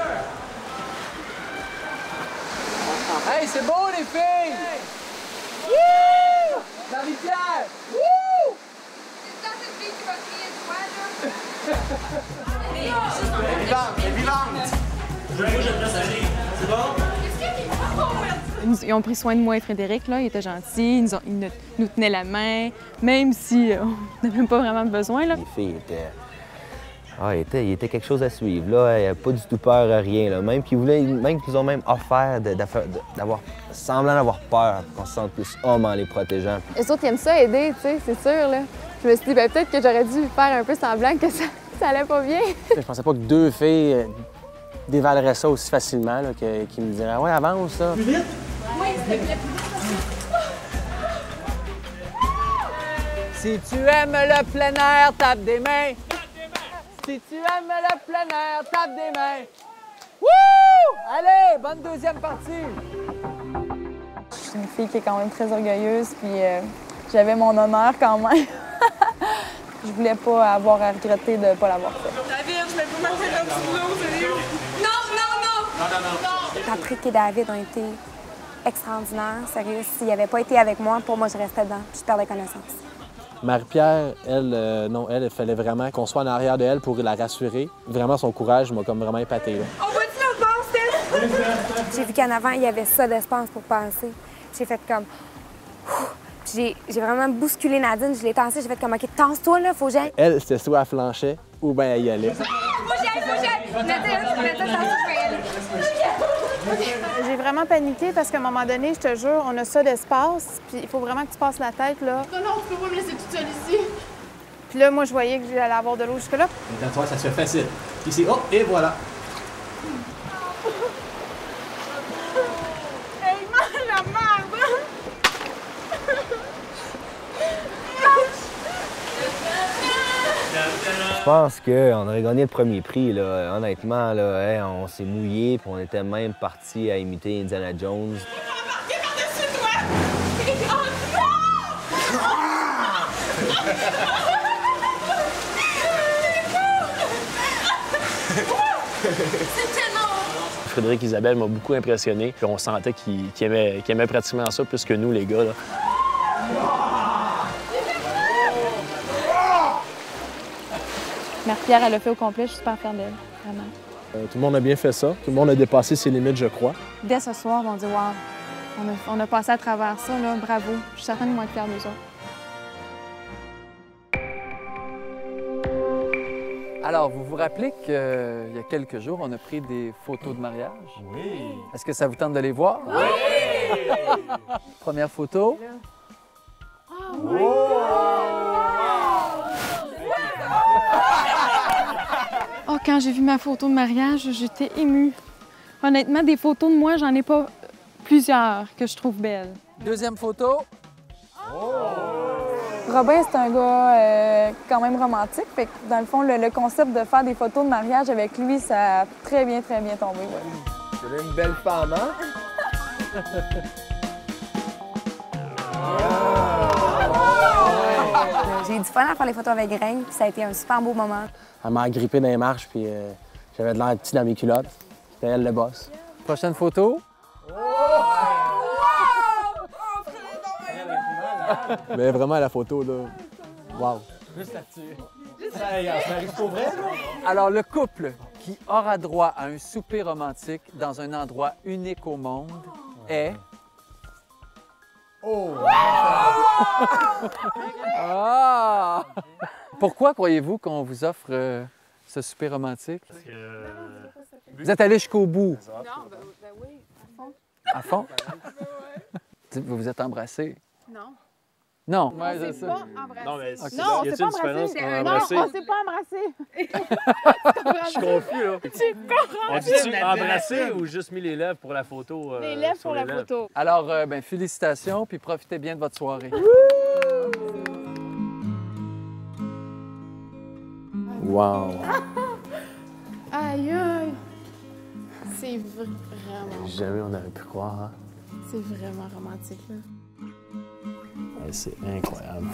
Hey, c'est beau, les filles! Wouh! Marie-Pierre! Wouh! C'est ça, cette fille qui va crier de toi, là? Elle est vivante, elle est vivante! Je veux que je te laisse aller. C'est bon? Ils ont pris soin de moi et Frédéric, là. Ils étaient gentils, ils nous tenaient la main, même si on n'avait même pas vraiment besoin, là. Les filles étaient... Ah, il était quelque chose à suivre, là. Il n'y avait pas du tout peur à rien, là. Même qu'ils ont même offert d'avoir semblant d'avoir peur pour qu'on se sente plus homme en les protégeant. Les autres, ils aiment ça aider, tu sais, c'est sûr, là. Je me suis dit, ben, peut-être que j'aurais dû faire un peu semblant que ça allait pas bien. Je pensais pas que deux filles dévaleraient ça aussi facilement, là, qu'ils me diraient « Ouais, avance, là. » Plus vite? Oui, s'il te plaît. Si tu aimes le plein air, tape des mains. Si tu aimes le plein air, tape des mains. Wouh! Allez, bonne deuxième partie. Je suis une fille qui est quand même très orgueilleuse, puis j'avais mon honneur quand même. Je voulais pas avoir à regretter de ne pas l'avoir fait. David, je vais pas marcher dans le l'eau, sérieux. Non! Patrick et David ont été extraordinaires, sérieux. S'ils n'avaient pas été avec moi, pour moi, je restais dedans. Je perdais connaissance. Marie-Pierre, elle, il fallait vraiment qu'on soit en arrière de elle pour la rassurer. Vraiment, son courage m'a comme vraiment épaté, là. On va-tu l'autre bord, Steph? J'ai vu qu'en avant, il y avait ça d'espace pour passer. J'ai fait comme... J'ai vraiment bousculé Nadine, je l'ai tassée, j'ai fait comme, OK, tasse-toi, là, faut que j'aille. Elle, c'était soit elle flanchait ou bien elle y allait. Faut que j'aille! Nadine, J'ai vraiment paniqué parce qu'à un moment donné, je te jure, on a ça d'espace, puis il faut vraiment que tu passes la tête, là. Non, tu peux pas me laisser toute seule ici. Puis là, moi, je voyais que j'allais avoir de l'eau jusque-là. Maintenant, toi, ça se fait facile. Ici, hop, et voilà. Hey, man, la merde! Je pense qu'on aurait gagné le premier prix, là. Honnêtement, là, hey, on s'est mouillé, puis on était même parti à imiter Indiana Jones. Frédéric Isabelle m'a beaucoup impressionné. Puis on sentait qu'il aimait pratiquement ça plus que nous, les gars. Là. Marie-Pierre, elle l'a fait au complet, je suis super fière d'elle, vraiment. Tout le monde a bien fait ça. Tout le monde a dépassé ses limites, je crois. Dès ce soir, on dit « Wow, on a passé à travers ça, là, bravo. » Je suis certaine de moins fière d'eux autres. Alors, vous vous rappelez qu'il y a quelques jours, on a pris des photos de mariage? Oui. Est-ce que ça vous tente de les voir? Oui! Première photo. Oh my God! Oh, quand j'ai vu ma photo de mariage, j'étais émue. Honnêtement, des photos de moi, j'en ai pas plusieurs que je trouve belles. Deuxième photo. Robin, c'est un gars quand même romantique. Fait que dans le fond, le concept de faire des photos de mariage avec lui, ça a très bien tombé. Ouais. C'est une belle femme, hein? J'ai eu du fun à faire les photos avec Reine, puis ça a été un super beau moment. Elle m'a agrippé dans les marches, puis j'avais de l'air petit dans mes culottes. C'était elle le boss. Prochaine photo. Mais vraiment, la photo, là, wow. Juste là-dessus. Ça arrive pour vrai, là? Alors, le couple qui aura droit à un souper romantique dans un endroit unique au monde est... Oh! Ah! Pourquoi croyez-vous qu'on vous offre ce souper romantique? Parce que... Vous êtes allé jusqu'au bout. Non, ben oui, À fond? Vous vous êtes embrassés? Non. Non. On s'est pas embrassés. Non, mais Okay. Non, on y a-t-il s'est pas une différence embrassés. qu'on a Non, embrassé? on s'est pas embrassés. Je suis confus, là. Tu comprends? On dit-tu embrassé ou juste mis les lèvres pour la photo? Les lèvres sur pour les la photo. Alors, ben, félicitations, puis profitez bien de votre soirée. Wow! Aïe, aïe! C'est vraiment... Jamais on aurait pu croire, hein? C'est vraiment romantique, là. Ouais, c'est incroyable.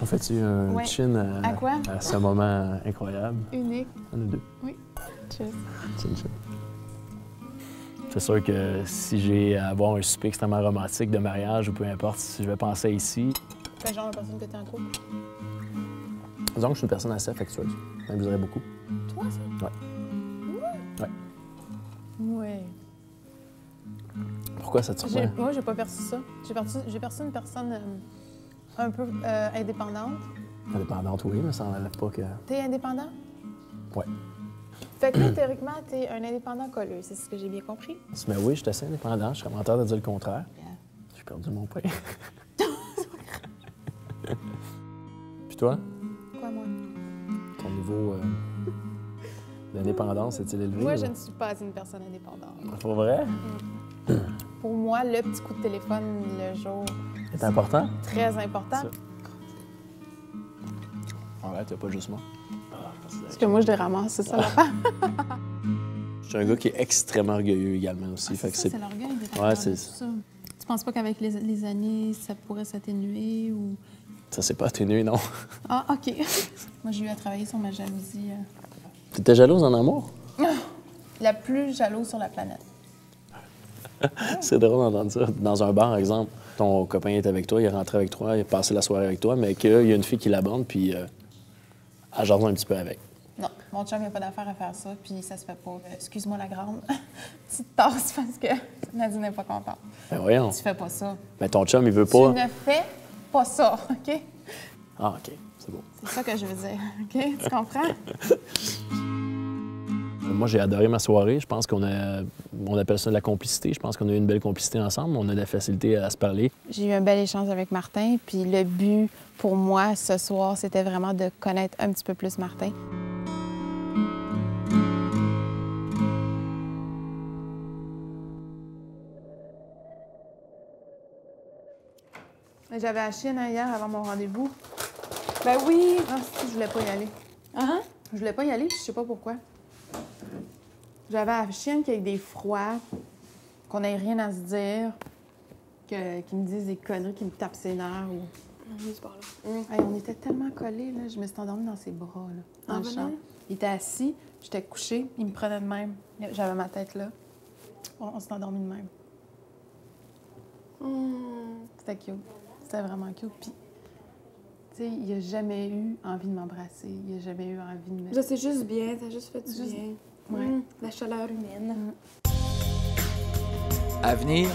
On fait-tu un Ouais. chin À quoi? à ce moment incroyable? Unique. À nous deux. Oui. Cheers. C'est chin. C'est sûr que si j'ai à avoir un souper extrêmement romantique de mariage ou peu importe, si je vais penser ici, Quel genre de personne que t'es en couple? disons que je suis une personne assez affectueuse. Ça m'amuserait beaucoup. Toi, ça? Ouais. Ouais. Ouais. Pourquoi ça te surprend? Moi, j'ai pas perçu ça. J'ai perçu une personne un peu indépendante. Indépendante, oui, mais ça n'enlève pas que... T'es indépendant? Ouais. Fait que là, théoriquement, t'es un indépendant colleux, c'est ce que j'ai bien compris? Mais oui, je suis assez indépendant. Je suis menteur de dire le contraire. J'ai perdu mon pain. Puis toi? Quoi, moi? Ton niveau d'indépendance est-il élevé? Moi, ou... je ne suis pas une personne indépendante. Pour vrai? Pour moi, le petit coup de téléphone le jour... C'est important? Très important. Ouais, t'as pas juste moi. Parce que moi, je les ramasse, c'est ça l'affaire. Je suis un gars qui est extrêmement orgueilleux également aussi. Fait que c'est l'orgueil de Ouais, tout ça. Tu penses pas qu'avec les années, ça pourrait s'atténuer ou... Ça s'est pas atténué, non. Ah, OK. Moi, j'ai eu à travailler sur ma jalousie. T'étais jalouse en amour? La plus jalouse sur la planète. C'est drôle d'entendre ça. Dans un bar, par exemple, ton copain est avec toi, il est rentré avec toi, il a passé la soirée avec toi, mais qu'il y a une fille qui l'aborde, puis elle jase un petit peu avec. Non, Mon chum, il n'a pas d'affaire à faire ça, puis ça se fait pas. Excuse-moi la grande. Petite tasse parce que Nadine n'est pas contente. Ben voyons. Tu fais pas ça. Mais ton chum, il veut pas. Tu ne fais pas ça, OK? Ah, OK. C'est beau. C'est ça que je veux dire, OK? Tu comprends? Moi, j'ai adoré ma soirée. Je pense on appelle ça de la complicité. Je pense qu'on a eu une belle complicité ensemble. On a de la facilité à se parler. J'ai eu un bel échange avec Martin, puis le but pour moi ce soir, c'était vraiment de connaître un petit peu plus Martin. J'avais la chienne hier avant mon rendez-vous. Ben oui! Ah, si, je voulais pas y aller. Ah? Je voulais pas y aller, puis je sais pas pourquoi. J'avais la chienne qui a des froids, qu'on n'ait rien à se dire, qu'ils me disent des conneries, qu'ils me tapent ses nerfs. Ou... Oui, c'est par là. Hey, on était tellement collés, là. Je me suis endormie dans ses bras, là, dans le champ. Il était assis, j'étais couchée, il me prenait de même. J'avais ma tête là. On s'est endormi de même. C'était cute. C'était vraiment cute. Puis, tu sais, il a jamais eu envie de m'embrasser. Il a jamais eu envie de me... Ça, c'est juste bien. Ça a juste fait du bien. Ouais. La chaleur humaine. À venir,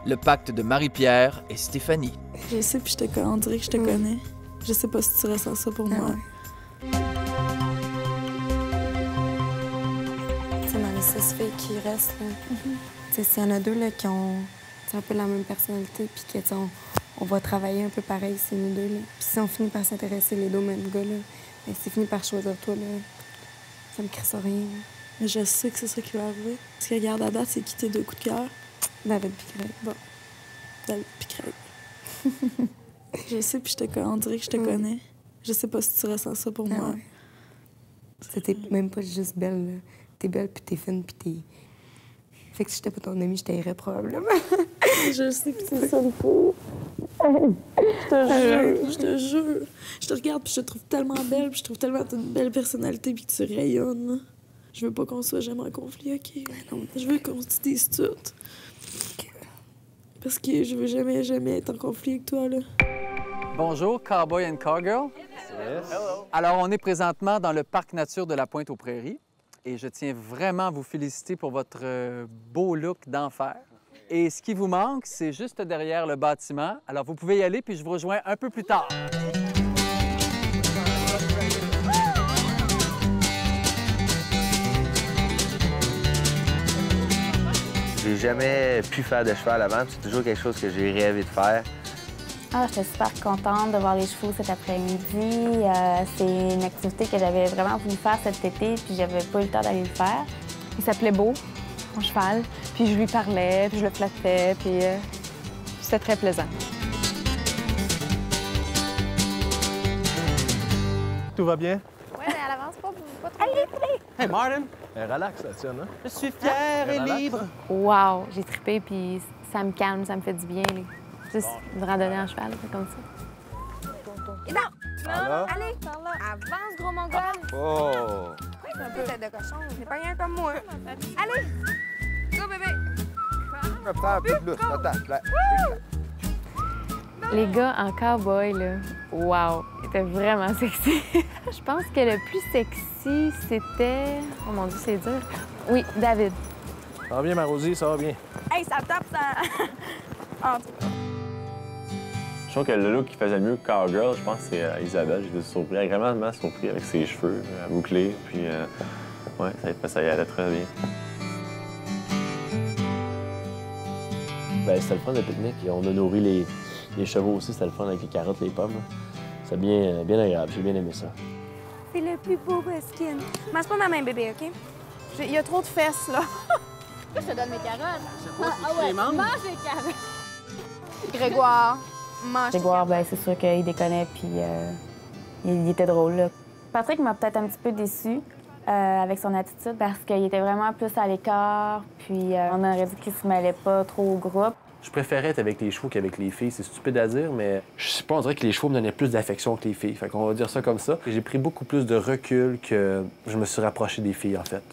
le pacte de Marie-Pierre et Stéphanie. Je sais, puis on dirait que je te connais. Je sais pas si tu ressens ça pour moi. Tu sais, dans les 6 filles qui restent, là, tu sais, s'il y en a 2 là, qui ont un peu la même personnalité, puis que, tu sais, on va travailler un peu pareil, c'est nous 2, là. Puis si on finit par s'intéresser les 2 au même gars, là, ben, c'est fini par choisir toi, là, ça me crisse rien. Mais je sais que c'est ça qui va arriver. Ce que regarde à date, c'est qui tes 2 coups de cœur? David Picret. Bon. David Picret. Je sais, puis on dirait que je te connais. Je sais pas si tu ressens ça pour moi. T'es même pas juste belle, là. T'es belle, puis t'es fine, puis t'es... Fait que si j'étais pas ton amie, je t'aimerais probablement. Je sais, puis c'est ça le fou. Je te jure. Je te regarde, puis je te trouve tellement belle, puis je trouve tellement que t'as une belle personnalité, puis que tu rayonnes. Je veux pas qu'on soit jamais en conflit, OK? Non. Je veux qu'on se dise tout. Parce que je veux jamais être en conflit avec toi, là. Bonjour, Cowboy and Cowgirl. Yes. Hello. Alors, on est présentement dans le parc nature de la Pointe-aux-Prairies et je tiens vraiment à vous féliciter pour votre beau look d'enfer. Et ce qui vous manque, c'est juste derrière le bâtiment. Alors, vous pouvez y aller, puis je vous rejoins un peu plus tard. J'ai jamais pu faire de cheval avant, c'est toujours quelque chose que j'ai rêvé de faire. Ah, j'étais super contente de voir les chevaux cet après-midi. C'est une activité que j'avais vraiment voulu faire cet été, puis j'avais pas eu le temps d'aller le faire. Il s'appelait Beau, mon cheval, puis je lui parlais, puis je le flattais, puis c'était très plaisant. Tout va bien? Oui, mais elle avance pas trop. Allez! Hey, Martin! Relax, la tienne, hein? Je suis fière et libre. Wow! J'ai trippé, puis ça me calme, ça me fait du bien. Là. Juste une randonnée en cheval, comme ça. Et non! Non! Allez! Par là! Avance, gros mongol! Oh! C'est un peu tête de cochon. C'est pas rien comme moi. Allez! Go, bébé! Les gars en cowboy, là, wow! Ils étaient vraiment sexy. Je pense que le plus sexy, c'était... Oh mon Dieu, c'est dur. Oui, David. Ça va bien, ma Rosie, ça va bien. Hey, ça tape, ça... En tout cas. Je trouve que le look qui faisait le mieux que Cowgirl, je pense que c'est Isabelle. J'étais surpris, agréablement surpris avec ses cheveux bouclés. Puis, ouais, ça y allait très bien. Ben, c'était le fun, le pique-nique. On a nourri les chevaux aussi. C'était le fun avec les carottes, les pommes. C'était bien agréable. J'ai bien aimé ça. C'est le plus beau baskin. Mange pas ma main, bébé, OK? Il y a trop de fesses, là. Je te donne mes carottes. Ah ouais, mange les carottes. Grégoire, mange. Grégoire, ben, c'est sûr qu'il déconnait, puis il était drôle, là. Patrick m'a peut-être un petit peu déçue avec son attitude parce qu'il était vraiment plus à l'écart, puis on aurait dit qu'il se mêlait pas trop au groupe. Je préférais être avec les chevaux qu'avec les filles. C'est stupide à dire, mais je sais pas, on dirait que les chevaux me donnaient plus d'affection que les filles. Fait qu'on va dire ça comme ça. J'ai pris beaucoup plus de recul que je me suis rapproché des filles, en fait.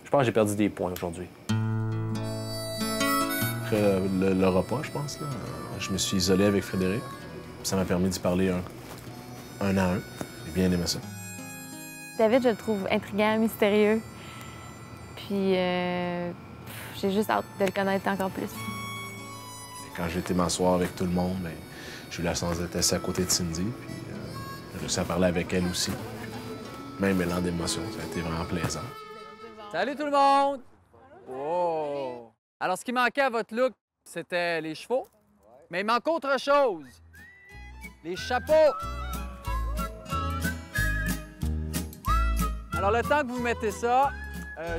Je pense que j'ai perdu des points aujourd'hui. Après le repas, je pense, là, je me suis isolé avec Frédéric. Ça m'a permis d'y parler un à un. J'ai bien aimé ça. David, je le trouve intriguant, mystérieux. Puis j'ai juste hâte de le connaître encore plus. Quand j'ai été m'asseoir avec tout le monde, bien, j'ai eu la chance d'être assis à côté de Cindy, puis j'ai réussi à parler avec elle aussi. Même mélange d'émotions, ça a été vraiment plaisant. Salut tout le monde! Wow! Alors, ce qui manquait à votre look, c'était les chevaux. Mais il manque autre chose. Les chapeaux! Alors, le temps que vous mettez ça,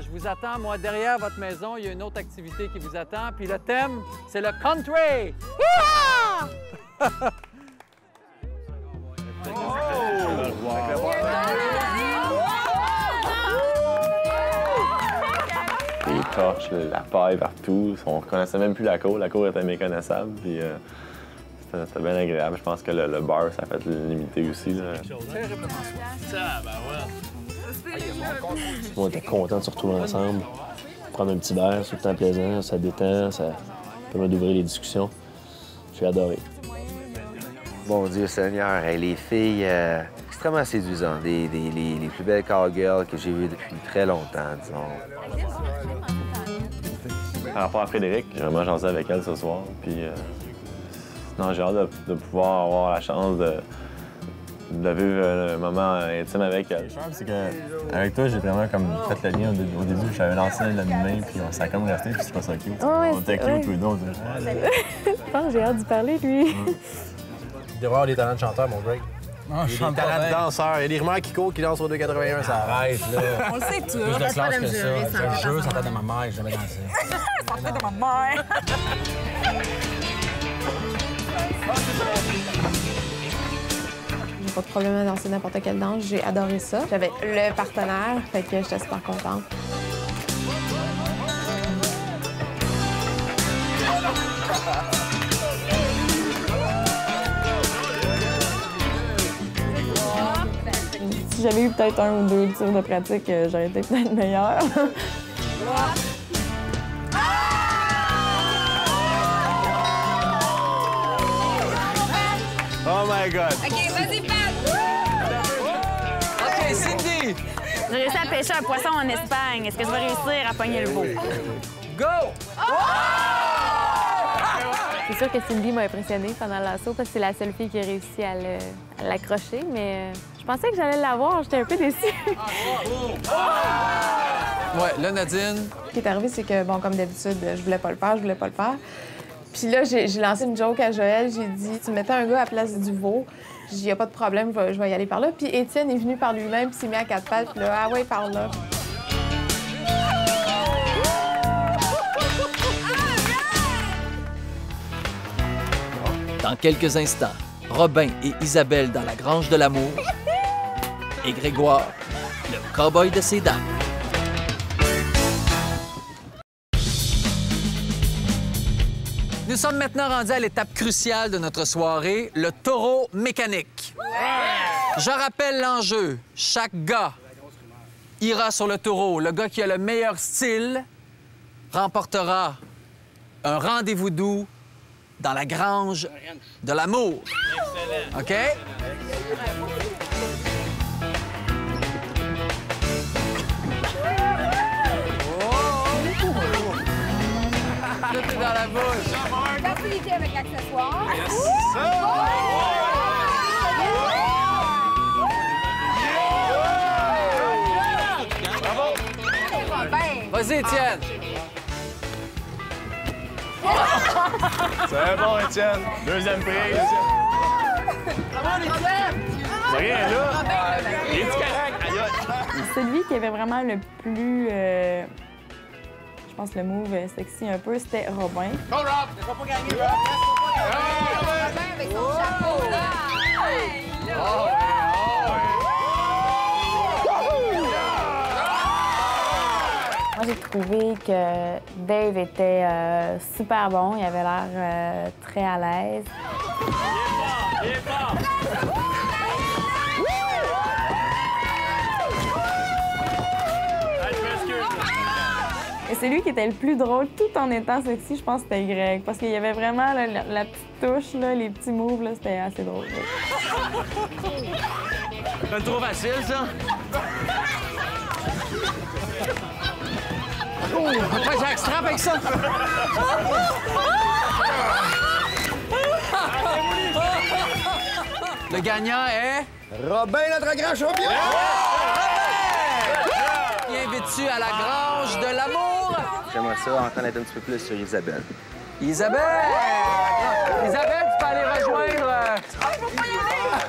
je vous attends. Moi, derrière votre maison, il y a une autre activité qui vous attend. Puis le thème, c'est le country! Les torches, la paille partout. On ne connaissait même plus la cour. La cour était méconnaissable. Puis c'était bien agréable. Je pense que le beurre, ça a fait limiter aussi. Là. On était contents de se retrouver ensemble, prendre un petit verre, c'est tout le temps plaisant, ça détend, ça permet d'ouvrir les discussions. J'ai adoré. Mon Dieu Seigneur, les filles extrêmement séduisantes, les plus belles cowgirls que j'ai vues depuis très longtemps, disons. Par rapport à Frédéric, j'ai vraiment jasé avec elle ce soir. Puis, non, j'ai hâte de pouvoir avoir la chance de vivre un moment intime avec elle. C'est qu'avec toi, j'ai vraiment comme fait le lien au début. J'avais lancé la main, puis ça a comme resté, puis c'est pas ça cute. On était cute tous les deux, on dirait. Je pense que j'ai hâte d'y parler, lui. Il devrait avoir des talents de chanteur, mon Drake. Non, il y a des talents de danseur. Il y a des rumeurs qui courent, qui dansent au 2,81, ça arrête, là. On le sait tout. Plus de classe que ça. Je jure, ça fait de ma mère, j'ai jamais dansé. Ça fait de ma mère. J'ai pas de problème à danser n'importe quelle danse. J'ai adoré ça. J'avais le partenaire, fait que j'étais super contente. Si j'avais eu peut-être 1 ou 2 tirs de pratique, j'aurais été peut-être meilleure. Oh my God! OK, vas-y, Pat! OK, Cindy! J'ai réussi à pêcher un poisson en Espagne. Est-ce que je vais réussir à pogner le veau? Go! C'est sûr que Cindy m'a impressionnée pendant l'assaut parce que c'est la seule fille qui a réussi à l'accrocher, mais je pensais que j'allais l'avoir. J'étais un peu déçue. Ouais, là, Nadine. Ce qui est arrivé, c'est que, bon, comme d'habitude, je voulais pas le faire. Puis là, j'ai lancé une joke à Joël. J'ai dit, tu mettais un gars à la place du veau. J'ai dit, y a pas de problème, je vais y aller par là. Puis Étienne est venu par lui-même, puis s'est mis à 4 pattes. Puis là, ah ouais, par là. Dans quelques instants, Robin et Isabelle dans la Grange de l'Amour et Grégoire, le cow-boy de ces dames. Nous sommes maintenant rendus à l'étape cruciale de notre soirée, le taureau mécanique. Je rappelle l'enjeu. Chaque gars ira sur le taureau. Le gars qui a le meilleur style remportera un rendez-vous doux dans la Grange de l'Amour. OK? Tout est dans la bouche. Facilité avec l'accessoire. Vas-y, Étienne. C'est bon, Étienne. Deuxième prix. Rien, là. Il est du correct. Celui qui avait vraiment le plus, je pense, le move sexy un peu, c'était Robin. Go, Rob! On va pas gagner, Rob! Robin avec son chapeau, là! Moi, j'ai trouvé que Dave était super bon. Il avait l'air très à l'aise. Il est fort! Et c'est lui qui était le plus drôle tout en étant sexy, je pense que c'était Greg. Parce qu'il y avait vraiment là, la petite touche, là, les petits moves, là, c'était assez drôle. C'est trop facile, ça. Oh, après, Jack, strap avec ça. Le gagnant est... Robin, notre grand champion! Qui invites-tu à la grange de l'amour? J'aimerais ça en connaître un petit peu plus sur Isabelle. Isabelle! Isabelle, tu peux aller rejoindre... faut pas y aller!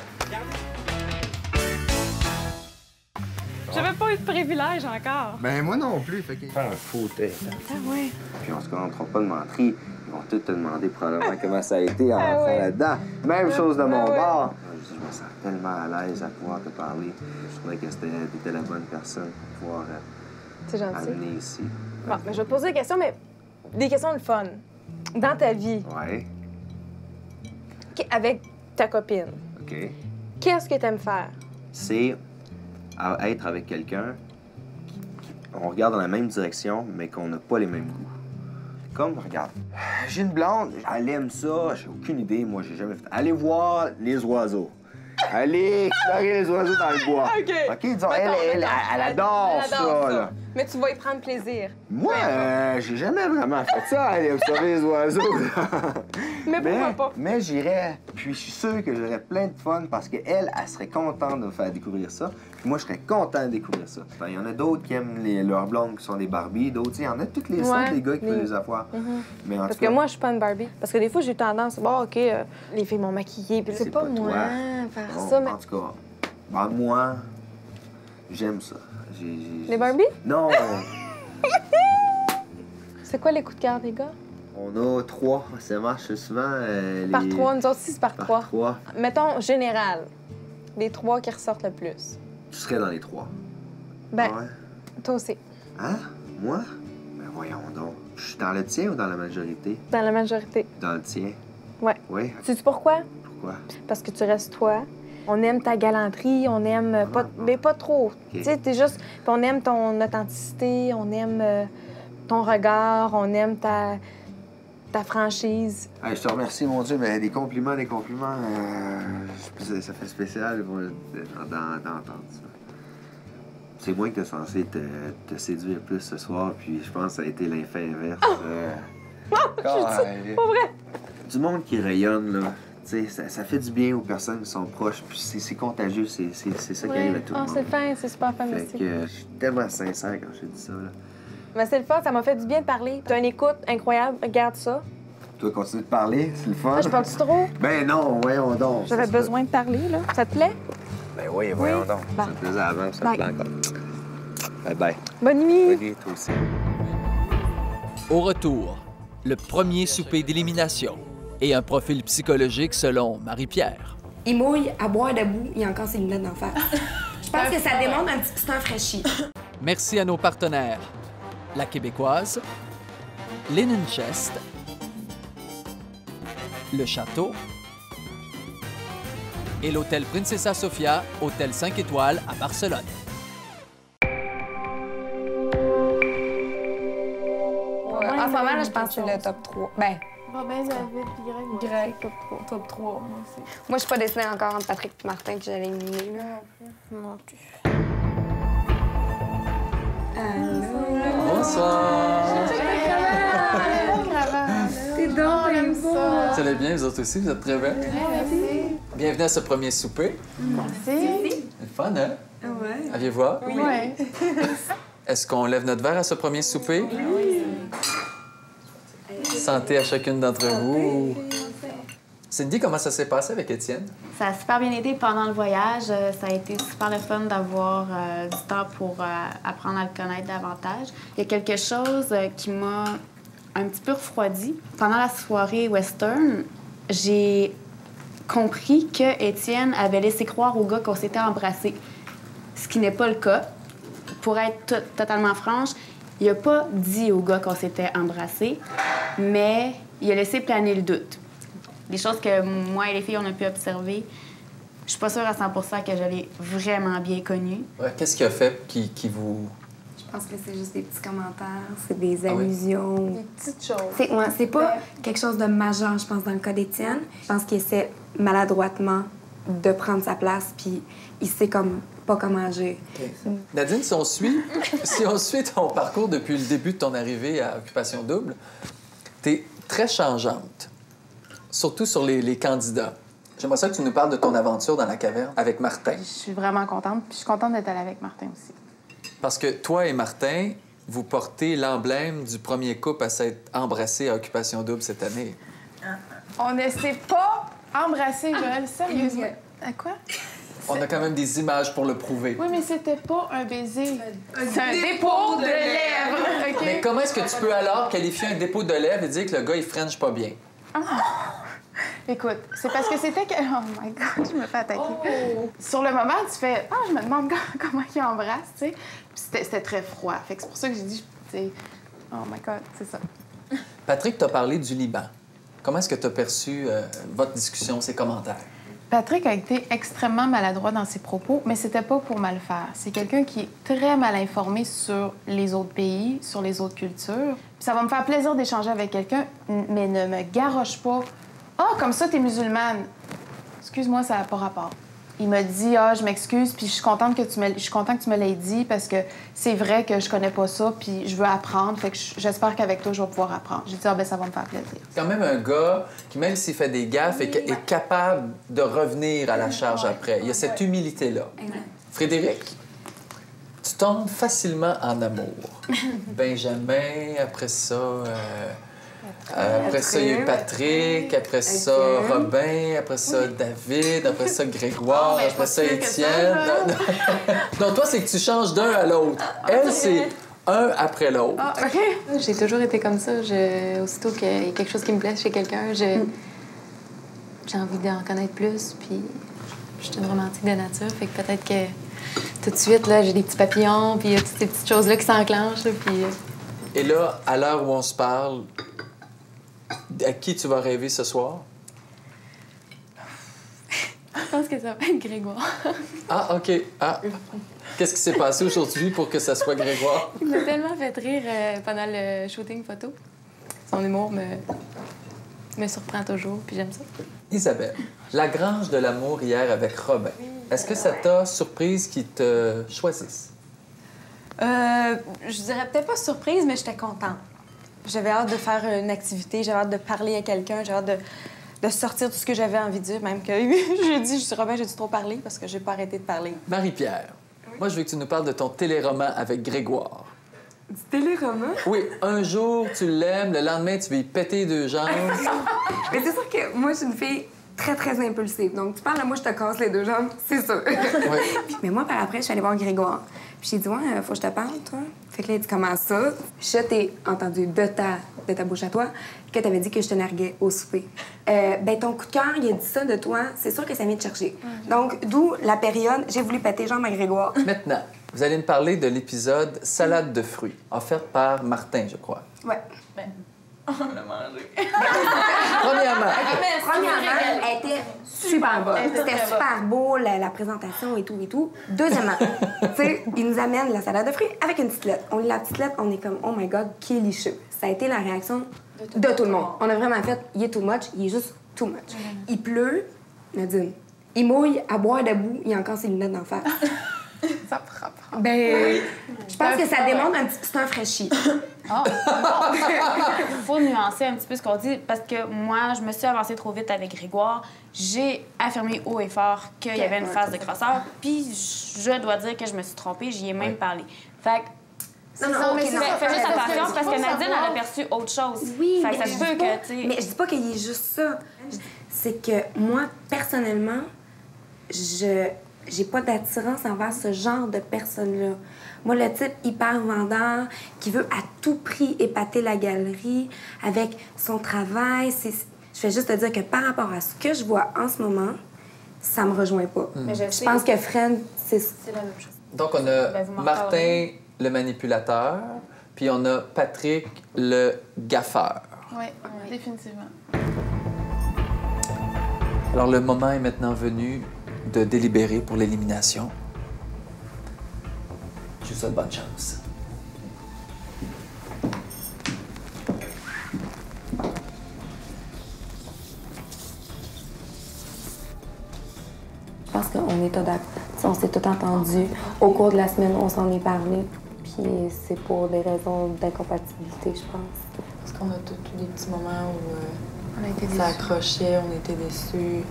J'avais pas eu de privilège encore. Ben moi non plus, fait que... Faire un faux test. Ah ouais. Puis on se contentera pas de mentir. Ils vont tous te demander probablement comment ça a été en rentrant là-dedans. Même chose de mon bord. Je me sens tellement à l'aise à pouvoir te parler. Je trouvais que t'étais la bonne personne pour pouvoir amener ici. Bon, mais je vais te poser des questions, mais des questions de fun. Dans ta vie, Ouais, avec ta copine, OK. qu'est-ce que t'aimes faire? C'est être avec quelqu'un, on regarde dans la même direction, mais qu'on n'a pas les mêmes goûts. Comme, regarde, j'ai une blonde, elle aime ça, j'ai aucune idée, moi, j'ai jamais fait. Allez voir les oiseaux. Allez explorer les oiseaux dans le bois. OK, disons, elle adore ça, là. Mais tu vas y prendre plaisir. Moi, j'ai jamais vraiment fait ça, aller observer les oiseaux. Mais pourquoi pas? Mais j'irais, puis je suis sûr que j'aurais plein de fun parce qu'elle, elle serait contente de me faire découvrir ça. Puis moi, je serais content de découvrir ça. Il y en a d'autres qui aiment leurs blondes qui sont des Barbies, d'autres, il y en a toutes les sortes des gars qui veulent les avoir. Mais en Parce tout cas, que moi, je suis pas une Barbie. Parce que des fois, j'ai eu tendance, bon, OK, les filles m'ont maquillée, puis c'est pas moi faire bon, ça, mais... En tout cas, ben, moi, j'aime ça. Les Barbies? Non! C'est quoi les coups de cœur des gars? On a 3. Ça marche souvent. Par 3. Nous autres aussi, c'est par 3. 3. Mettons, général, les 3 qui ressortent le plus. Tu serais dans les 3. Ben, Ah ouais. toi aussi. Hein? Moi? Ben voyons donc. Je suis dans le tien ou dans la majorité? Dans la majorité. Dans le tien? Ouais. Oui? Sais-tu pourquoi? Pourquoi? Parce que tu restes toi. On aime ta galanterie, on aime pas, mais pas trop. Tu sais, t'es juste. Puis on aime ton authenticité, on aime ton regard, on aime ta franchise. Hey, je te remercie, mon Dieu, mais des compliments. Ça fait spécial d'entendre ça. C'est moi qui t'es censé te séduire plus ce soir, puis je pense que ça a été l'effet inverse. Pas vrai. Du monde qui rayonne, là. Ça fait du bien aux personnes qui sont proches, puis c'est contagieux, c'est ça qui arrive à tout le monde. C'est fin, c'est super fin, merci. Fait que je suis tellement sincère quand je te dis ça, là. Mais c'est le fun, ça m'a fait du bien de parler. T'as une écoute incroyable, regarde ça. Toi, continue de parler, c'est le fun. Ah, je parle-tu trop? Ben non, voyons donc. J'avais besoin de parler, là. Ça te plaît? Ben oui, voyons donc. Bon. Ça te plaisait avant, ça te plaît encore. Bye bye. Bonne nuit. Bonne nuit, toi aussi. Au retour, le premier souper d'élimination et un profil psychologique selon Marie-Pierre. Il mouille à boire debout, il a encore ses lunettes d'en face. Je pense que ça démontre un petit piston fraîchi. Merci à nos partenaires, La Québécoise, Linen Chest, Le Château et l'hôtel Princesa Sofia, hôtel 5 étoiles à Barcelone. En ce moment, là, je pense que c'est le top 3. Ben, Robin, David, puis Greg, top 3. Top 3, moi aussi. Moi, je suis pas dessinée encore entre Patrick et Martin que j'allais éliminer, là. Non plus. Bonsoir! T'es donc beau! Ça allait bien, vous autres aussi? Vous êtes très belles? Merci. Bienvenue à ce premier souper. Merci. C'est fun, hein? Ouais. Aviez-vous hâte? Oui. Ouais. Est-ce qu'on lève notre verre à ce premier souper? Oui. Santé à chacune d'entre vous. Cindy, comment ça s'est passé avec Étienne? Ça a super bien été pendant le voyage. Ça a été super le fun d'avoir du temps pour apprendre à le connaître davantage. Il y a quelque chose qui m'a un petit peu refroidi. Pendant la soirée western, j'ai compris que Étienne avait laissé croire au gars qu'on s'était embrassés, ce qui n'est pas le cas. Pour être totalement franche, il n'a pas dit au gars qu'on s'était embrassés, mais il a laissé planer le doute. Des choses que moi et les filles, on a pu observer. Je suis pas sûre à 100 que je l'ai vraiment bien connu. Ouais, qu'est-ce qu'il a fait qui vous... Je pense que c'est juste des petits commentaires, c'est des Ah oui? allusions. Des petites choses. C'est pas quelque chose de majeur, je pense, dans le cas d'Étienne. Je pense qu'il essaie maladroitement de prendre sa place, puis il sait comme pas comment agir. Okay. Nadine, si on suit ton parcours depuis le début de ton arrivée à Occupation Double, t'es très changeante, surtout sur les candidats. J'aimerais ça que tu nous parles de ton aventure dans la caverne avec Martin. Je suis vraiment contente, puis je suis contente d'être allée avec Martin aussi. Parce que toi et Martin, vous portez l'emblème du premier couple à s'être embrassé à Occupation Double cette année. On ne s'est pas embrassé, Joël, sérieusement. À quoi? On a quand même des images pour le prouver. Oui, mais c'était pas un baiser. C'est un dépôt de lèvres. OK? Mais comment est-ce que tu peux alors qualifier un dépôt de lèvres et dire que le gars, il french pas bien? Oh. Écoute, c'est parce que c'était que... Oh my God, je me fais attaquer. Oh. Sur le moment, tu fais... Ah, je me demande comment il embrasse, tu sais. Puis c'était très froid. Fait que c'est pour ça que j'ai dit, tu sais... Oh my God, c'est ça. Patrick t'a parlé du Liban. Comment est-ce que tu as perçu votre discussion, ses commentaires? Patrick a été extrêmement maladroit dans ses propos, mais c'était pas pour mal faire. C'est quelqu'un qui est très mal informé sur les autres pays, sur les autres cultures. Puis ça va me faire plaisir d'échanger avec quelqu'un, mais ne me garoche pas. « Ah, comme ça, t'es musulmane. » Excuse-moi, ça n'a pas rapport. Il m'a dit « Ah, je m'excuse, puis je suis contente que tu me l'aies dit parce que c'est vrai que je connais pas ça, puis je veux apprendre. Fait que j'espère qu'avec toi, je vais pouvoir apprendre. » J'ai dit « Ah, ben ça va me faire plaisir. » C'est quand même un gars qui, même s'il fait des gaffes, est capable de revenir à la charge après. Il y a cette humilité-là. Frédéric, tu tombes facilement en amour. Benjamin, après ça... Après ça, il y a eu Patrick, après ça, Robin, après ça, David, après ça, Grégoire, après ça, Étienne. Non, toi, c'est que tu changes d'un à l'autre. Elle, c'est un après l'autre. Ah, OK. J'ai toujours été comme ça. Aussitôt qu'il y a quelque chose qui me plaît chez quelqu'un, j'ai envie d'en connaître plus. Puis je suis une romantique de nature, fait que peut-être que tout de suite, là, j'ai des petits papillons, puis il y a toutes ces petites choses-là qui s'enclenchent. Puis... Et là, à l'heure où on se parle, à qui tu vas rêver ce soir? Je pense que ça va être Grégoire. Ah, OK. Ah. Qu'est-ce qui s'est passé aujourd'hui pour que ça soit Grégoire? Il m'a tellement fait rire pendant le shooting photo. Son humour me surprend toujours, puis j'aime ça. Isabelle, la grange de l'amour hier avec Robin. Est-ce que ça t'a surprise qu'il te choisisse? Je dirais peut-être pas surprise, mais j'étais contente. J'avais hâte de faire une activité, j'avais hâte de parler à quelqu'un, j'avais hâte de sortir tout ce que j'avais envie de dire, même que j'ai dit, Robin, j'ai-tu trop parlé parce que j'ai pas arrêté de parler. Marie-Pierre, moi, je veux que tu nous parles de ton téléroman avec Grégoire. Du téléroman? Oui, un jour, tu l'aimes, le lendemain, tu veux y péter 2 jambes. Mais c'est sûr que moi, je suis une fille très, très impulsive. Donc, tu parles à moi, je te casse les 2 jambes, c'est sûr. Ouais. Mais moi, par après, je suis allée voir Grégoire. Puis j'ai dit, ouais, faut que je te parle, toi. Fait que là, il dit, comment ça? Je t'ai entendu de ta bouche à toi que t'avais dit que je te narguais au souper. Ben, ton coup de cœur, il a dit ça de toi. C'est sûr que ça vient te chercher. Donc, d'où la période, j'ai voulu péter jambes à Grégoire. Maintenant, vous allez me parler de l'épisode Salade de fruits, offerte par Martin, je crois. Ouais. On l'a mangé. Premièrement, elle était super bonne. C'était super beau, la présentation et tout et tout. Deuxièmement, tu sais, il nous amène la salade de fruits avec une petite lettre. On lit la petite lettre, on est comme, oh my God, qui est licheux. Ça a été la réaction de tout le monde. On a vraiment fait, il est too much, il est juste too much. Il pleut, Nadine. Il mouille à boire debout, il a encore ses lunettes d'en face. Ça prend. Ben, je pense que ça démontre un petit... C'est un fraîchi. Oh, il faut nuancer un petit peu ce qu'on dit, parce que moi, je me suis avancée trop vite avec Grégoire. J'ai affirmé haut et fort qu'il y avait une phase de crosseur, puis je dois dire que je me suis trompée, j'y ai même parlé. Fait que... Non, mais fais juste attention, parce que Nadine, elle a perçu autre chose. Oui, fait que ça se peut que, tu sais... Mais je dis pas qu'il y ait juste ça. C'est que moi, personnellement, j'ai pas d'attirance envers ce genre de personne-là. Moi, le type hyper vendeur qui veut à tout prix épater la galerie avec son travail, je vais juste te dire que par rapport à ce que je vois en ce moment, ça me rejoint pas. Mais je pense que Fred, c'est la même chose. Donc, on a Martin, le manipulateur, puis on a Patrick, le gaffeur. Oui, définitivement. Alors, le moment est maintenant venu de délibérer pour l'élimination. Je vous souhaite bonne chance. Je pense qu'on est on s'est tout entendu. Au cours de la semaine, on s'en est parlé. Puis c'est pour des raisons d'incompatibilité, je pense. Parce qu'on a tous des petits moments où ça accrochait, on était déçus.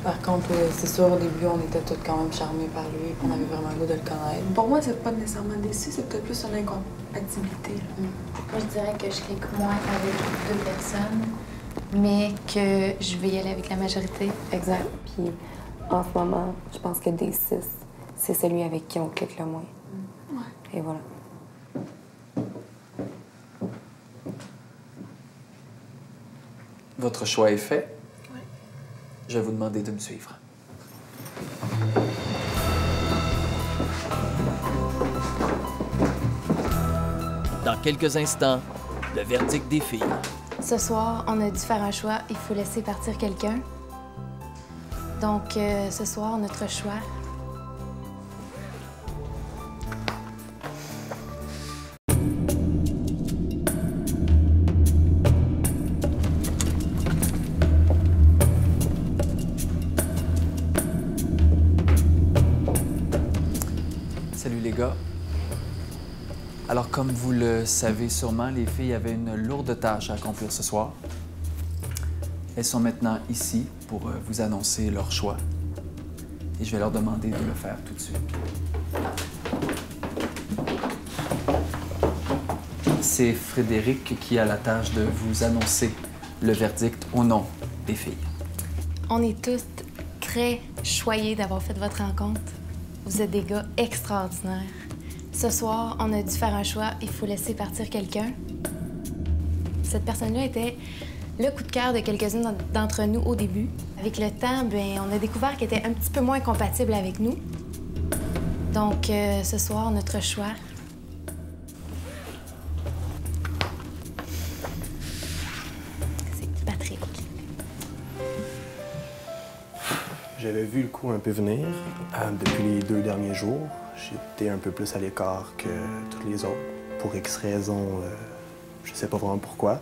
Par contre, c'est sûr, au début, on était tous quand même charmés par lui. On avait vraiment le goût de le connaître. Pour moi, c'est pas nécessairement déçu, c'est peut-être plus une incompatibilité. Moi, je dirais que je clique moins avec 2 personnes, mais que je vais y aller avec la majorité. Exact. Puis en ce moment, je pense que des 6, c'est celui avec qui on clique le moins. Ouais. Et voilà. Votre choix est fait. Oui. Je vais vous demander de me suivre. Dans quelques instants, le verdict des filles. Ce soir, on a dû faire un choix. Il faut laisser partir quelqu'un. Donc, ce soir, notre choix... Salut les gars. Alors, comme vous le savez sûrement, les filles avaient une lourde tâche à accomplir ce soir. Elles sont maintenant ici pour vous annoncer leur choix. Et je vais leur demander de le faire tout de suite. C'est Frédéric qui a la tâche de vous annoncer le verdict au nom des filles. On est tous très choyés d'avoir fait votre rencontre. Vous êtes des gars extraordinaires. Ce soir, on a dû faire un choix. Il faut laisser partir quelqu'un. Cette personne-là était le coup de cœur de quelques-unes d'entre nous au début. Avec le temps, on a découvert qu'elle était un petit peu moins compatible avec nous. Donc, ce soir, notre choix... c'est Patrick. J'avais vu le coup un peu venir. Depuis les 2 derniers jours, j'étais un peu plus à l'écart que toutes les autres. Pour X raisons, je sais pas vraiment pourquoi.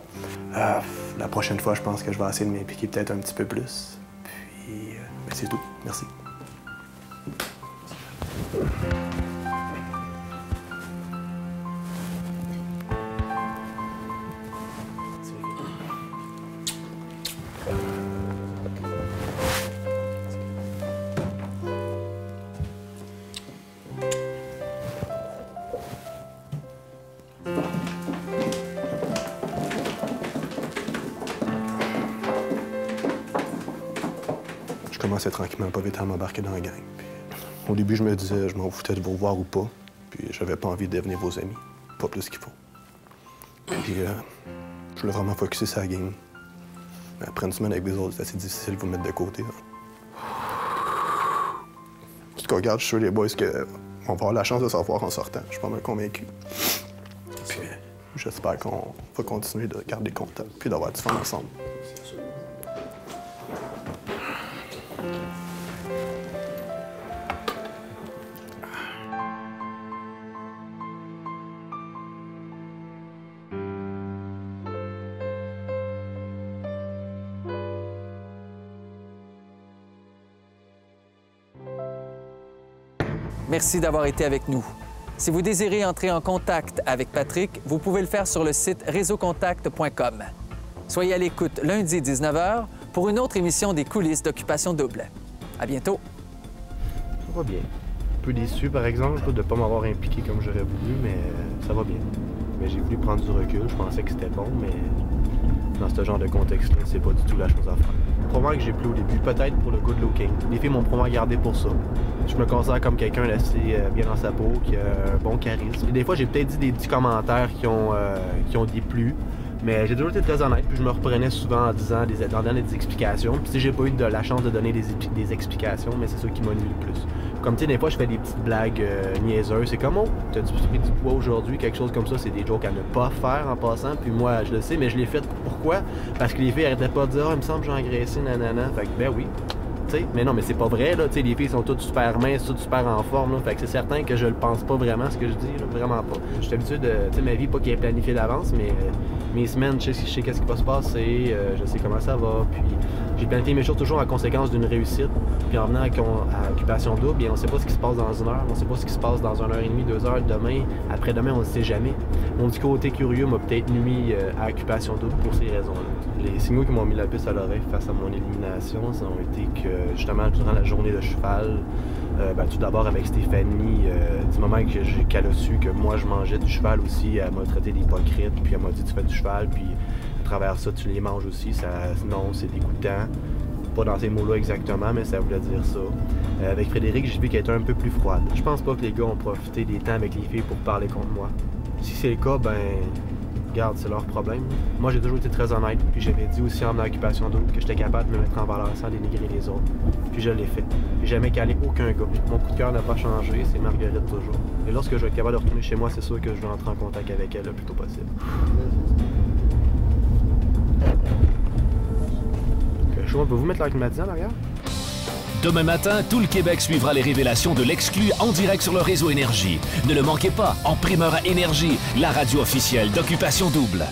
La prochaine fois, je pense que je vais essayer de m'impliquer peut-être un petit peu plus. Puis, c'est tout. Merci. Je commençais tranquillement pas vite à m'embarquer dans la gang. Puis, au début, je me disais, je m'en foutais de vous voir ou pas. Puis j'avais pas envie de devenir vos amis. Pas plus qu'il faut. Puis je voulais vraiment focusser sur la game. Mais après une semaine avec les autres, c'est assez difficile de vous mettre de côté. En tout cas, regarde, je suis sûr, les boys, qu'on va avoir la chance de se revoir en sortant. Je suis pas mal convaincu. Puis j'espère qu'on va continuer de garder contact puis d'avoir du fun ensemble. Merci d'avoir été avec nous. Si vous désirez entrer en contact avec Patrick, vous pouvez le faire sur le site réseaucontact.com. Soyez à l'écoute lundi 19h pour une autre émission des coulisses d'Occupation Double. À bientôt. Ça va bien. Un peu déçu, par exemple, de ne pas m'avoir impliqué comme j'aurais voulu, mais ça va bien. Mais j'ai voulu prendre du recul. Je pensais que c'était bon, mais dans ce genre de contexte-là, c'est pas du tout la chose à faire. Probablement que j'ai plu au début, peut-être pour le good looking. Les filles m'ont probablement gardé pour ça. Je me considère comme quelqu'un d'assez bien dans sa peau, qui a un bon charisme. Et des fois, j'ai peut-être dit des petits commentaires qui ont déplu, mais j'ai toujours été très honnête, puis je me reprenais souvent en disant des explications. Puis j'ai pas eu de la chance de donner des explications, mais c'est ça qui m'a nuit le plus. Comme tu sais, des fois, je fais des petites blagues niaiseuses. C'est comme, oh, t'as-tu pris du poids aujourd'hui, quelque chose comme ça. C'est des jokes à ne pas faire en passant. Puis moi, je le sais, mais je l'ai fait. Pourquoi? Parce que les filles arrêtaient pas de dire, oh, il me semble que j'ai engraissé, nanana. Fait que, ben oui. sais. Mais non, mais c'est pas vrai, là. Tu sais, les filles sont toutes super minces, toutes super en forme, là. Fait que c'est certain que je le pense pas vraiment, ce que je dis, là. Vraiment pas. Je suis habitué de, tu sais, ma vie, pas qu'elle est planifiée d'avance, mais mes semaines, je sais qu'est-ce qui va se passer, je sais comment ça va, puis j'ai planifié mes choses toujours en conséquence d'une réussite. Puis en venant à Occupation Double, bien, on sait pas ce qui se passe dans une heure, on sait pas ce qui se passe dans 1h30, 2 heures, demain, après-demain, on ne sait jamais. Mon petit côté curieux m'a peut-être nuit à Occupation Double pour ces raisons-là. Les signaux qui m'ont mis la puce à l'oreille face à mon élimination, ça ont été que, justement, durant la journée de cheval, tout d'abord avec Stéphanie, du moment qu'elle a su que moi je mangeais du cheval aussi, elle m'a traité d'hypocrite, puis elle m'a dit tu fais du cheval, puis à travers ça tu les manges aussi, non, c'est dégoûtant. Pas dans ces mots-là exactement, mais ça voulait dire ça. Avec Frédéric, j'ai vu qu'elle était un peu plus froide. Je pense pas que les gars ont profité des temps avec les filles pour parler contre moi. Si c'est le cas, ben, regarde, c'est leur problème. Moi, j'ai toujours été très honnête, puis j'avais dit aussi en Occupation Double que j'étais capable de me mettre en valeur sans dénigrer les autres. Puis je l'ai fait. J'ai jamais calé aucun gars. Mon coup de cœur n'a pas changé, c'est Marguerite toujours. Et lorsque je vais être capable de retourner chez moi, c'est sûr que je vais entrer en contact avec elle le plus tôt possible. Pouvez-vous mettre l'air climatisé en arrière? Demain matin, tout le Québec suivra les révélations de l'Exclu en direct sur le réseau Énergie. Ne le manquez pas, en primeur à Énergie, la radio officielle d'Occupation Double.